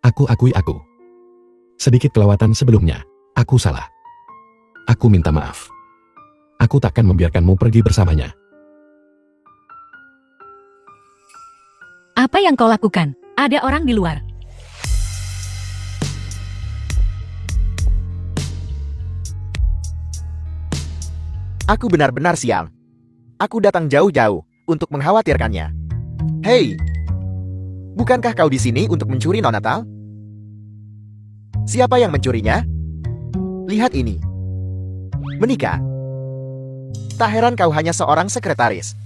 Aku akui aku. Sedikit kelewatan sebelumnya. Aku salah. Aku minta maaf. Aku takkan membiarkanmu pergi bersamanya. Apa yang kau lakukan? Ada orang di luar. Aku benar-benar sial. Aku datang jauh-jauh untuk mengkhawatirkannya. Hei, bukankah kau di sini untuk mencuri Nona Tang? Siapa yang mencurinya? Lihat ini. Menikah. Tak heran kau hanya seorang sekretaris.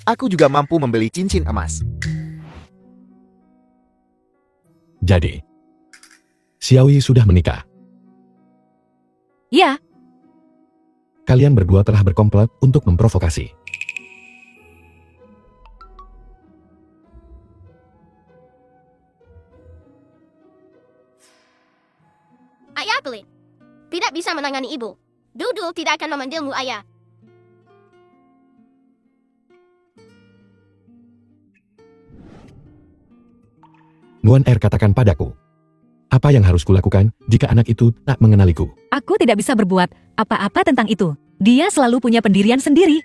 Aku juga mampu membeli cincin emas. Jadi, Xiaoyi sudah menikah. Ya, Kalian berdua telah berkomplot untuk memprovokasi. Ayah pelit. Tidak bisa menangani ibu. Dudul tidak akan memanggilmu ayah. Nguyen Er katakan padaku. Apa yang harus kulakukan jika anak itu tak mengenaliku? aku tidak bisa berbuat apa-apa tentang itu. Dia selalu punya pendirian sendiri.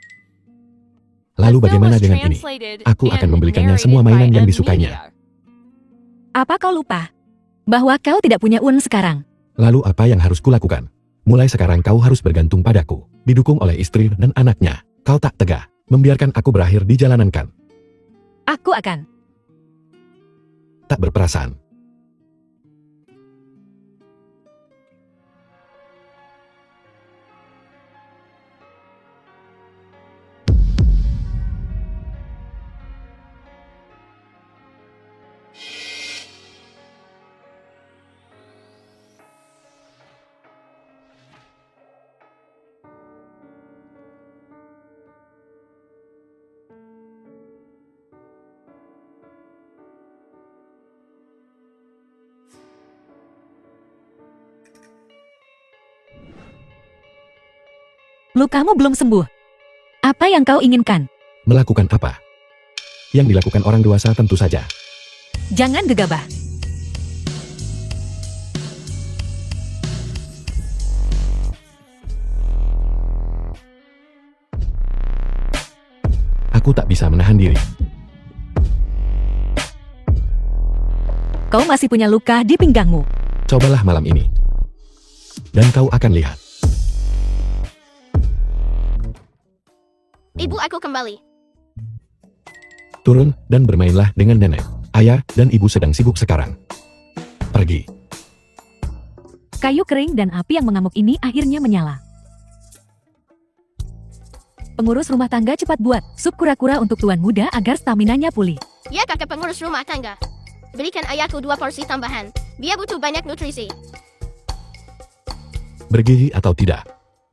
Lalu The film bagaimana was dengan ini? translated Aku akan and membelikannya narrated semua mainan by yang M disukainya. Media. Apa kau lupa? Bahwa kau tidak punya Un sekarang. Lalu apa yang harus kulakukan? Mulai sekarang kau harus bergantung padaku. Didukung oleh istri dan anaknya. Kau tak tegak. Membiarkan aku berakhir di jalanan kan? Aku akan. Tak berperasaan. Lukamu belum sembuh. Apa yang kau inginkan? Melakukan apa? Yang dilakukan orang dewasa tentu saja. Jangan gegabah. Aku tak bisa menahan diri. Kau masih punya luka di pinggangmu. Cobalah malam ini. Dan kau akan lihat. Ibu aku kembali. Turun dan bermainlah dengan nenek. Ayah dan ibu sedang sibuk sekarang. Pergi. Kayu kering dan api yang mengamuk ini akhirnya menyala. Pengurus rumah tangga cepat buat sup kura-kura untuk tuan muda agar staminanya pulih. Ya kakak pengurus rumah tangga. Berikan ayahku 2 porsi tambahan. Dia butuh banyak nutrisi. Bergizi atau tidak?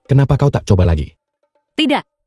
Kenapa kau tak coba lagi? Tidak.